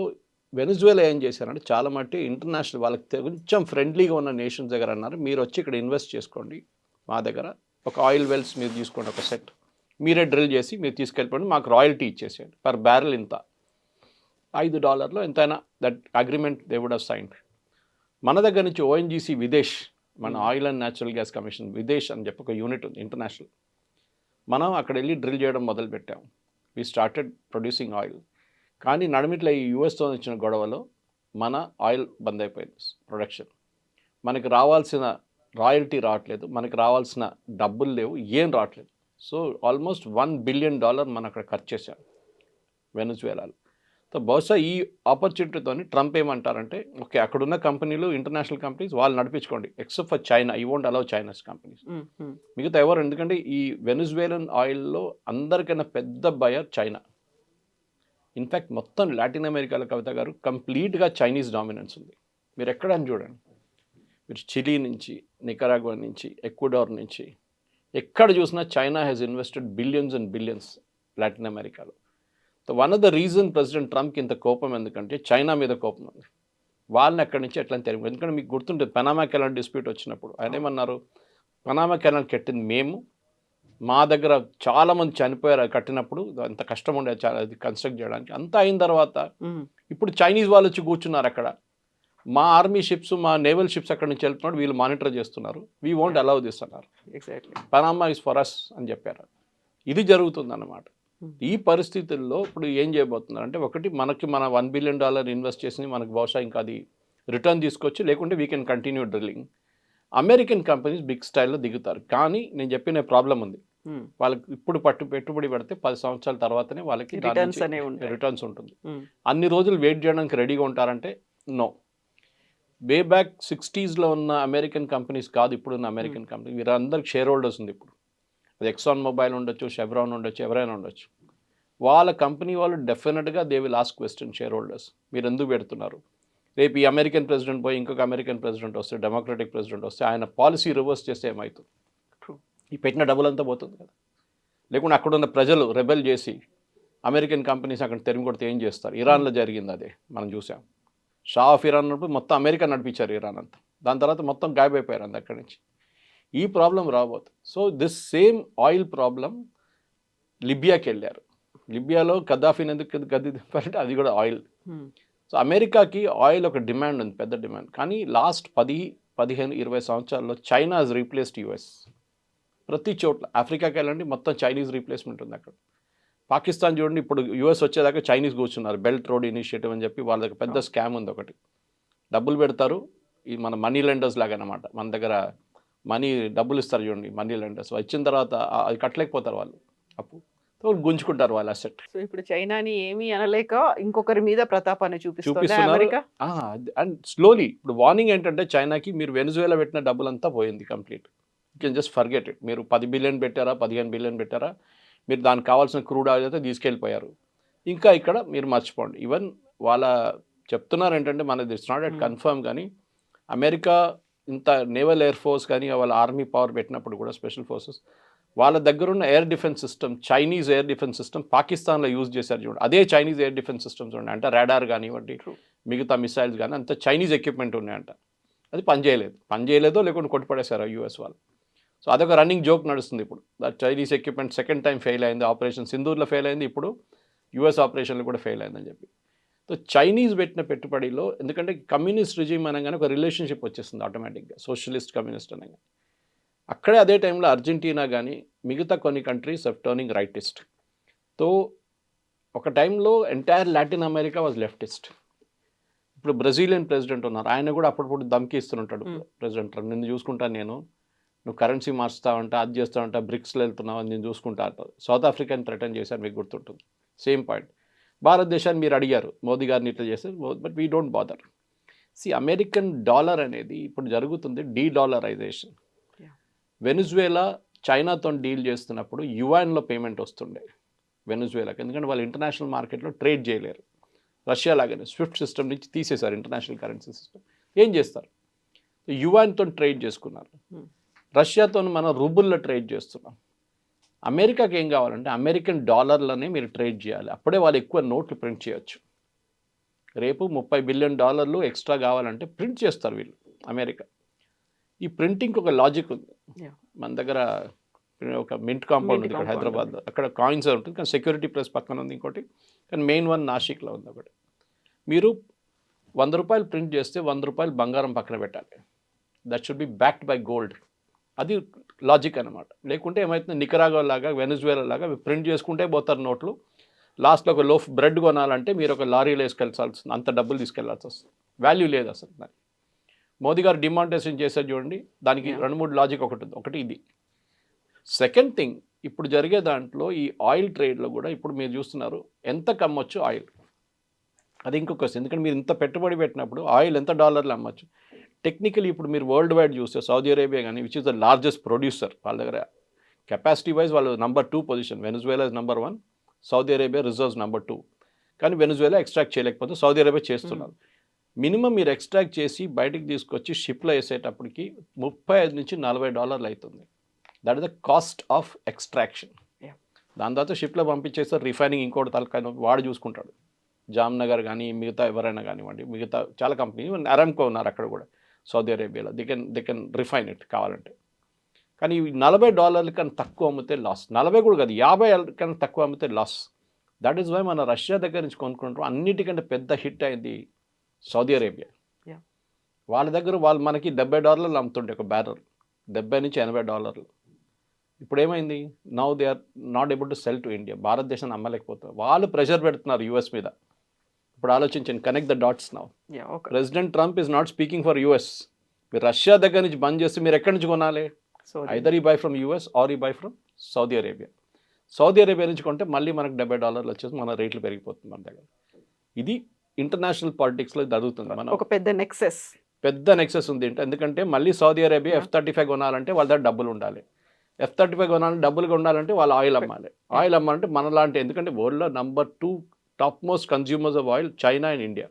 వెనజువేలా ఏం చేశారంటే చాలా మట్టి ఇంటర్నేషనల్ వాళ్ళకి కొంచెం ఫ్రెండ్లీగా ఉన్న నేషన్స్ దగ్గర అన్నారు, మీరు వచ్చి ఇక్కడ ఇన్వెస్ట్ చేసుకోండి, మా దగ్గర ఒక ఆయిల్ వెల్స్ మీరు తీసుకోండి, ఒక సెట్ మీరే డ్రిల్ చేసి మీరు తీసుకెళ్ళిపోండి, మాకు రాయల్టీ ఇచ్చేసేయండి, పర్ బ్యారెల్ ఇంత, $5 ఎంతైనా, that agreement they would have signed. మన దగ్గర నుంచి ఓఎన్జీసీ విదేశ్, మన oil and natural gas commission Videsh అని చెప్పి ఒక యూనిట్ ఉంది ఇంటర్నేషనల్. మనం అక్కడ వెళ్ళి డ్రిల్ చేయడం మొదలుపెట్టాం. We started producing oil. కానీ నడుమిట్ల ఈ యూఎస్తో వచ్చిన గొడవలో మన ఆయిల్ బంద్ అయిపోయింది ప్రొడక్షన్. మనకి రావాల్సిన రాయల్టీ రావట్లేదు, మనకి రావాల్సిన డబ్బులు లేవు, ఏం రావట్లేదు. సో ఆల్మోస్ట్ $1 బిలియన్ మనం అక్కడ ఖర్చు చేశాం వెనజువేలాలో. సో బహుశా ఈ ఆపర్చునిటీతో ట్రంప్ ఏమంటారంటే ఓకే అక్కడున్న కంపెనీలు ఇంటర్నేషనల్ కంపెనీస్ వాళ్ళు నడిపించుకోండి, ఎక్సెప్ట్ ఫర్ చైనా, ఈ వోంట్ అలౌ చైనాస్ కంపెనీస్. మిగతా ఎవరు, ఎందుకంటే ఈ వెనజువేలన్ ఆయిల్లో అందరికన్నా పెద్ద బయర్ చైనా. ఇన్ఫ్యాక్ట్ మొత్తం లాటిన్ అమెరికాలో కవిత గారు కంప్లీట్గా చైనీస్ డామినెన్స్ ఉంది. మీరు ఎక్కడని చూడండి, మీరు చిలీ నుంచి, నికరాగ్వా నుంచి, ఎక్వడార్ నుంచి ఎక్కడ చూసినా China has invested billions and billions Latin అమెరికాలో. So one of the reason president ట్రంప్కి ఇంత కోపం ఎందుకంటే చైనా మీద కోపం ఉంది. వాళ్ళని అక్కడి నుంచి ఎట్లా తెలియదు. ఎందుకంటే మీకు గుర్తుంటుంది పనామా కెనాల్ డిస్ప్యూట్ వచ్చినప్పుడు ఆయన ఏమన్నారు, పనామా కెనాల్ కట్టింది మేము, మా దగ్గర చాలామంది చనిపోయారు కట్టినప్పుడు, అంత కష్టం ఉండేది చాలా అది కన్స్ట్రక్ట్ చేయడానికి. అంతా అయిన తర్వాత ఇప్పుడు చైనీస్ వాళ్ళు వచ్చి కూర్చున్నారు అక్కడ, మా ఆర్మీ షిప్స్, మా నేవల్ షిప్స్ అక్కడి నుంచి వెళ్తున్నాడు, వీళ్ళు మానిటర్ చేస్తున్నారు, వీ వోంట్ అలౌ దిస్ అన్నారు. Exactly Panama is for us అని చెప్పారు. ఇది జరుగుతుంది అన్నమాట. ఈ పరిస్థితుల్లో ఇప్పుడు ఏం చేయబోతున్నారు అంటే ఒకటి మనకి మన $1 బిలియన్ ఇన్వెస్ట్ చేసి మనకు బహుశా ఇంకా అది రిటర్న్ తీసుకొచ్చి, లేకుంటే we can continue drilling. American companies big స్టైల్లో దిగుతారు. కానీ నేను చెప్పిన ప్రాబ్లం ఉంది, వాళ్ళకి ఇప్పుడు పెట్టుబడి పెడితే 10 సంవత్సరాల తర్వాతనే వాళ్ళకి రిటర్న్స్ ఉంటుంది. అన్ని రోజులు వెయిట్ చేయడానికి రెడీగా ఉంటారంటే నో. వే బ్యాక్ 60s ఉన్న అమెరికన్ కంపెనీస్ కాదు ఇప్పుడున్న అమెరికన్ కంపెనీ, వీరందరికి షేర్ హోల్డర్స్ ఉంది. ఇప్పుడు అది ఎక్సాన్ మొబైల్ ఉండొచ్చు, షెవ్రాన్ ఉండొచ్చు, ఎవరైనా ఉండొచ్చు. వాళ్ళ కంపెనీ వాళ్ళు డెఫినెట్గా they will ask question share holders, మీరు ఎందుకు పెడుతున్నారు? రేపు ఈ అమెరికన్ ప్రెసిడెంట్ పోయి ఇంకొక అమెరికన్ ప్రెసిడెంట్ వస్తే, డెమోక్రటిక్ ప్రెసిడెంట్ వస్తే ఆయన పాలసీ రివర్స్ చేస్తే ఏమవుతుంది? ఈ పెట్టిన డబ్బులంతా పోతుంది కదా. లేకుంటే అక్కడున్న ప్రజలు రెబెల్ చేసి అమెరికన్ కంపెనీస్ అక్కడ తెరిమి కొడితే ఏం చేస్తారు? ఇరాన్లో జరిగింది అదే మనం చూసాం. షా ఆఫ్ ఇరాన్ ఉన్నప్పుడు మొత్తం అమెరికా నడిపించారు ఇరాన్ అంతా. దాని తర్వాత మొత్తం గాయబైపోయారు అంత అక్కడి నుంచి. ఈ ప్రాబ్లం రాబోతుంది. So this same oil problem లిబియాకి వెళ్ళారు. లిబియాలో కద్దాఫీని ఎందుకు గద్దె దింపారంటే అది కూడా ఆయిల్. సో అమెరికాకి ఆయిల్ ఒక డిమాండ్ ఉంది, పెద్ద డిమాండ్. కానీ లాస్ట్ 10-15-20 సంవత్సరాల్లో చైనా హజ్ రీప్లేస్డ్ యుఎస్. ప్రతి చోట్ల ఆఫ్రికాకి వెళ్ళండి మొత్తం చైనీస్ రీప్లేస్మెంట్ ఉంది అక్కడ. పాకిస్తాన్ చూడండి, ఇప్పుడు యూఎస్ వచ్చేదాకా చైనీస్ కూర్చున్నారు. బెల్ట్ రోడ్ ఇనిషియేటివ్ అని చెప్పి వాళ్ళ దగ్గర పెద్ద స్కామ్ ఉంది ఒకటి. డబ్బులు పెడతారు, ఈ మన మనీ లెండర్స్ లాగా అనమాట. మన దగ్గర డబ్బులు ఇస్తారు చూడండి, మనీ లెండర్స్. ఇచ్చిన తర్వాత అది కట్టలేకపోతారు వాళ్ళు, అప్పు గుంజుకుంటారు వాళ్ళ అసెట్. సో ఇప్పుడు చైనాని ఏమీ అనలేక ఇంకొకరి మీద ప్రతాపాన్ని చూపిస్తున్నారు అమెరికా. అండ్ స్లోలీ ఇప్పుడు వార్నింగ్ ఏంటంటే చైనాకి, మీరు వెనిజువేలా పెట్టిన డబ్బులంతా పోయింది complete. You can just forget it. మీరు 10 బిలియన్ పెట్టారా, 15 బిలియన్ పెట్టారా, మీరు దానికి కావాల్సిన క్రూడ్ ఆయిల్ అయితే తీసుకెళ్ళిపోయారు. ఇంకా ఇక్కడ మీరు మర్చిపోండి. ఈవెన్ వాళ్ళ చెప్తున్నారు ఏంటంటే, మనది ఇట్స్ నాట్ ఎట్ కన్ఫర్మ్, కానీ అమెరికా ఇంత నేవల్ ఎయిర్ ఫోర్స్ కానీ వాళ్ళ ఆర్మీ పవర్ పెట్టినప్పుడు కూడా స్పెషల్ ఫోర్సెస్ వాళ్ళ దగ్గర ఉన్న air defence system, Chinese air defence system పాకిస్తాన్లో యూజ్ చేశారు చూడండి. అదే చైనీస్ ఎయిర్ డిఫెన్స్ సిస్టమ్స్ ఉన్నాయి అంటే రాడార్ కానివ్వండి, మిగతా మిసైల్స్ కానీ అంత చైనీస్ ఎక్విప్మెంట్ ఉన్నాయంట. అది పనిచేయలేదో లేకుంటే కొట్టిపడేశారు యూఎస్ వాళ్ళు. సో అదొక రన్నింగ్ జోక్ నడుస్తుంది ఇప్పుడు. Chinese equipment second time fail అయింది, ఆపరేషన్ సింధూర్లో ఫెయిల్ అయింది, ఇప్పుడు యూఎస్ ఆపరేషన్లో కూడా ఫెయిల్ అయిందని చెప్పి. సో చైనీస్ పెట్టిన పెట్టుబడిలో, ఎందుకంటే కమ్యూనిస్ట్ రిజిమ్ అనగానే ఒక రిలేషన్షిప్ వచ్చేస్తుంది ఆటోమేటిక్గా, సోషలిస్ట్ కమ్యూనిస్ట్ అనగా. అక్కడే అదే టైంలో అర్జెంటీనా కానీ మిగతా కొన్ని కంట్రీస్ ఆఫ్ టర్నింగ్ రైటిస్ట్. తో ఒక టైంలో entire Latin America was leftist. ఇప్పుడు బ్రెజిలియన్ ప్రెసిడెంట్ ఉన్నారు, ఆయన కూడా అప్పుడప్పుడు ధమ్కి ఇస్తుంటాడు. ప్రెసిడెంట్ నిన్ను చూసుకుంటాను, నువ్వు కరెన్సీ మార్చుతావంట, అది చేస్తావంట, బ్రిక్స్లో వెళ్తున్నావు, నేను చూసుకుంటా అంటారు. సౌత్ ఆఫ్రికాని థ్రెటన్ చేశారు, మీకు గుర్తుంటుంది. Same point. భారతదేశాన్ని మీరు అడిగారు మోదీ గారిని ఇట్లా చేస్తే, but we don't bother. American dollar అనేది ఇప్పుడు జరుగుతుంది డీడాలరైజేషన్. వెనిజువేలా చైనాతో డీల్ చేస్తున్నప్పుడు యువాన్లో పేమెంట్ వస్తుండే వెనిజువేలాకి, ఎందుకంటే వాళ్ళు ఇంటర్నేషనల్ మార్కెట్లో ట్రేడ్ చేయలేరు. రష్యా లాగానే స్విఫ్ట్ సిస్టమ్ నుంచి తీసేశారు ఇంటర్నేషనల్ కరెన్సీ సిస్టమ్. ఏం చేస్తారు, యువాన్తో ట్రేడ్ చేసుకున్నారు. రష్యాతో మనం రూబుల్లో ట్రేడ్ చేస్తున్నాం. అమెరికాకి ఏం కావాలంటే అమెరికన్ డాలర్లనే మీరు ట్రేడ్ చేయాలి, అప్పుడే వాళ్ళు ఎక్కువ నోట్లు ప్రింట్ చేయొచ్చు. రేపు $30 బిలియన్ ఎక్స్ట్రా కావాలంటే ప్రింట్ చేస్తారు వీళ్ళు అమెరికా. ఈ ప్రింటింగ్కి ఒక లాజిక్ ఉంది. మన దగ్గర ఒక మింట్ కాంపౌండ్ ఉంది ఇక్కడ హైదరాబాద్లో, అక్కడ కాయిన్స్ ఉంటుంది, కానీ సెక్యూరిటీ ప్రెస్ పక్కన ఉంది ఇంకోటి, కానీ మెయిన్ వన్ నాసిక్లో ఉంది ఒకటి. మీరు ₹100 ప్రింట్ చేస్తే ₹100 బంగారం పక్కన పెట్టాలి. That should be backed buy gold. అది లాజిక్ అనమాట. లేకుంటే ఏమవుతుంది, నికరాగో లాగా వెనిజువేలా లాగా ప్రింట్ చేసుకుంటే పోతారు నోట్లు. లాస్ట్లో ఒక లోఫ్ బ్రెడ్ కొనాలంటే మీరు ఒక లారీలో వేసుకెళ్ళాల్సి, అంత డబ్బులు తీసుకెళ్లాల్సి వస్తుంది. వాల్యూ లేదు అసలు దానికి. మోదీ గారు డిమానిటైజేషన్ చేశారు చూడండి, దానికి 2-3 లాజిక్ ఒకటి ఉంది. ఒకటి ఇది. సెకండ్ థింగ్, ఇప్పుడు జరిగే దాంట్లో ఈ ఆయిల్ ట్రేడ్లో కూడా ఇప్పుడు మీరు చూస్తున్నారు ఎంత కమ్మొచ్చు ఆయిల్. అది ఇంకొక క్వశ్చన్, ఎందుకంటే మీరు ఇంత పెట్టుబడి పెట్టినప్పుడు ఆయిల్ ఎంత డాలర్లు అమ్మచ్చు. టెక్నికలీ ఇప్పుడు మీరు వరల్డ్ వైడ్ చూస్తే సౌదీ అరేబియా కానీ, which is the largest producer, వాళ్ళ దగ్గర కెపాసిటీ వైజ్ వాళ్ళు number 2 position, Venezuela is number 1, Saudi Arabia reserves number 2. కానీ వెనిజువేలా ఎక్స్ట్రాక్ట్ చేయలేకపోతే సౌదీ అరేబియా చేస్తున్నారు. మినిమం మీరు ఎక్స్ట్రాక్ట్ చేసి బయటికి తీసుకొచ్చి షిప్లో వేసేటప్పటికి $35-40 అవుతుంది. That is the cost of extraction. దాని తర్వాత షిప్లో పంపించేస్తారు, రిఫైనింగ్ ఇంకోటి తలకాయ వాడు చూసుకుంటాడు. జామ్నగర్ కానీ మిగతా ఎవరైనా కానివ్వండి, మిగతా చాలా కంపెనీ, అరామ్కో ఉన్నారు అక్కడ కూడా సౌదీ అరేబియాలో, దే కెన్ రిఫైన్ ఇట్ కావాలంటే. కానీ $40 కన్నా తక్కువ అమ్మితే లాస్. 40 కూడా కాదు, 50 కన్నా తక్కువ అమ్మితే లాస్. దట్ ఈస్ వై మన రష్యా దగ్గర నుంచి కొనుక్కుంటాం. అన్నిటికంటే పెద్ద హిట్ అయింది సౌదీ అరేబియా. వాళ్ళ దగ్గర వాళ్ళు మనకి $70 అమ్ముతుండే ఒక బ్యారల్, $70-80. ఇప్పుడు ఏమైంది, now they are not able to sell to India. భారతదేశాన్ని అమ్మలేకపోతారు, వాళ్ళు ప్రెషర్ పెడుతున్నారు యూఎస్ మీద. ఇప్పుడు ఆలోచించండి, connect the dots now. President Trump is not speaking for US. మీరు రష్యా దగ్గర నుంచి బంద్ చేస్తే మీరు ఎక్కడి నుంచి కొనాలి? ఐదర్ ఈ బై ఫ్రమ్ యూఎస్ ఆర్ ఈ buy from Saudi Arabia. Saudi Arabia నుంచి కొంటే మళ్ళీ మనకు $70 వచ్చేసి మన రేట్లు పెరిగిపోతుంది మన దగ్గర. ఇది ఇంటర్నేషనల్ పాలిటిక్స్లో జరుగుతుంది. మనం ఒక పెద్ద నెక్సెస్ ఉంది. ఎందుకంటే మళ్ళీ సౌదీ అరేబియా F-35 కొనాలంటే వాళ్ళ దగ్గర డబ్బులు ఉండాలి. F-35 కొనాలంటే డబ్బులు ఉండాలంటే వాళ్ళు ఆయిల్ అమ్మాలి. ఆయిల్ అమ్మాలంటే మనలాంటి, ఎందుకంటే వరల్డ్లో number 2 top most consumers of oil China and India.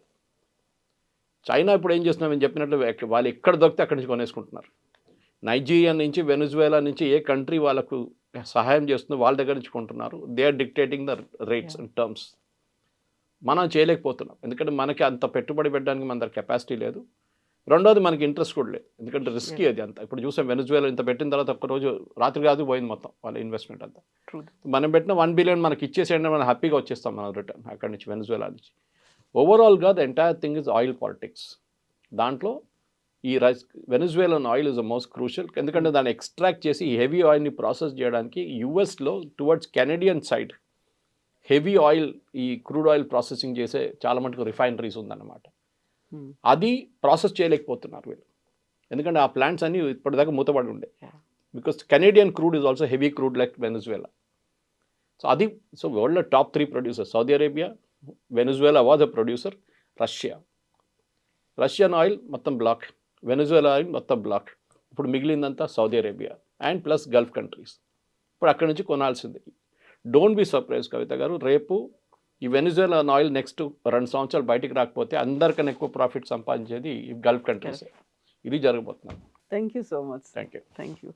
China ఇప్పుడు ఏం చేస్తున్నాం, నేను చెప్పినట్లు వాళ్ళు ఎక్కడ దొరికితే అక్కడి నుంచి కొనేసుకుంటున్నారు. నైజీరియా నుంచి, వెనిజువేలా నుంచి ఏ కంట్రీ వాళ్ళకు సహాయం చేస్తుందో వాళ్ళ దగ్గర నుంచి కొంటున్నారు. They are dictating the rates and terms. మనం చేయలేకపోతున్నాం, ఎందుకంటే మనకి అంత పెట్టుబడి పెట్టడానికి మన దగ్గర కెపాసిటీ లేదు. రెండోది మనకి ఇంట్రెస్ట్ కూడా లేదు, ఎందుకంటే రిస్కీ అది అంతా. ఇప్పుడు చూసాం వెనజువేలా ఇంత పెట్టిన తర్వాత ఒక్కరోజు రాత్రి కాదు పోయింది మొత్తం వాళ్ళ ఇన్వెస్ట్మెంట్ అంతా. మనం పెట్టిన 1 బిలియన్ మనకి ఇచ్చేసేయండి, మనం హ్యాపీగా వచ్చేస్తాం మనం రిటర్న్ అక్కడి నుంచి వెనజువేలా నుంచి. ఓవరాల్గా the entire thing is oil politics. దాంట్లో ఈ Venezuelan oil is the most crucial, ఎందుకంటే దాన్ని ఎక్స్ట్రాక్ట్ చేసి ఈ హెవీ ఆయిల్ని ప్రాసెస్ చేయడానికి యుఎస్లో towards Canadian side heavy oil, ఈ క్రూడ్ ఆయిల్ ప్రాసెసింగ్ చేసే చాలా మటుకు రిఫైనరీస్ ఉందన్నమాట. అది ప్రాసెస్ చేయలేకపోతున్నారు వీళ్ళు, ఎందుకంటే ఆ ప్లాంట్స్ అన్నీ ఇప్పటిదాకా మూతపడి ఉండే. Because Canadian crude is also heavy crude like Venezuela. So అది, సో వరల్డ్లో top 3 producer Saudi Arabia, Venezuela was a producer, Russian oil మొత్తం బ్లాక్, వెనజువేలా ఆయిల్ మొత్తం బ్లాక్. ఇప్పుడు మిగిలిందంతా Saudi Arabia and plus Gulf countries. ఇప్పుడు అక్కడి నుంచి కొనాల్సింది. డోంట్ బి సర్ప్రైజ్ కవిత గారు, రేపు ఈ వెనజువేలా ఆయిల్ నెక్స్ట్ 2 సంవత్సరాలు బయటికి రాకపోతే అందరికన్నా ఎక్కువ ప్రాఫిట్ సంపాదించేది ఈ గల్ఫ్ కంట్రీస్. ఇది జరగబోతున్నాను. Thank you so much. Thank you. Thank you.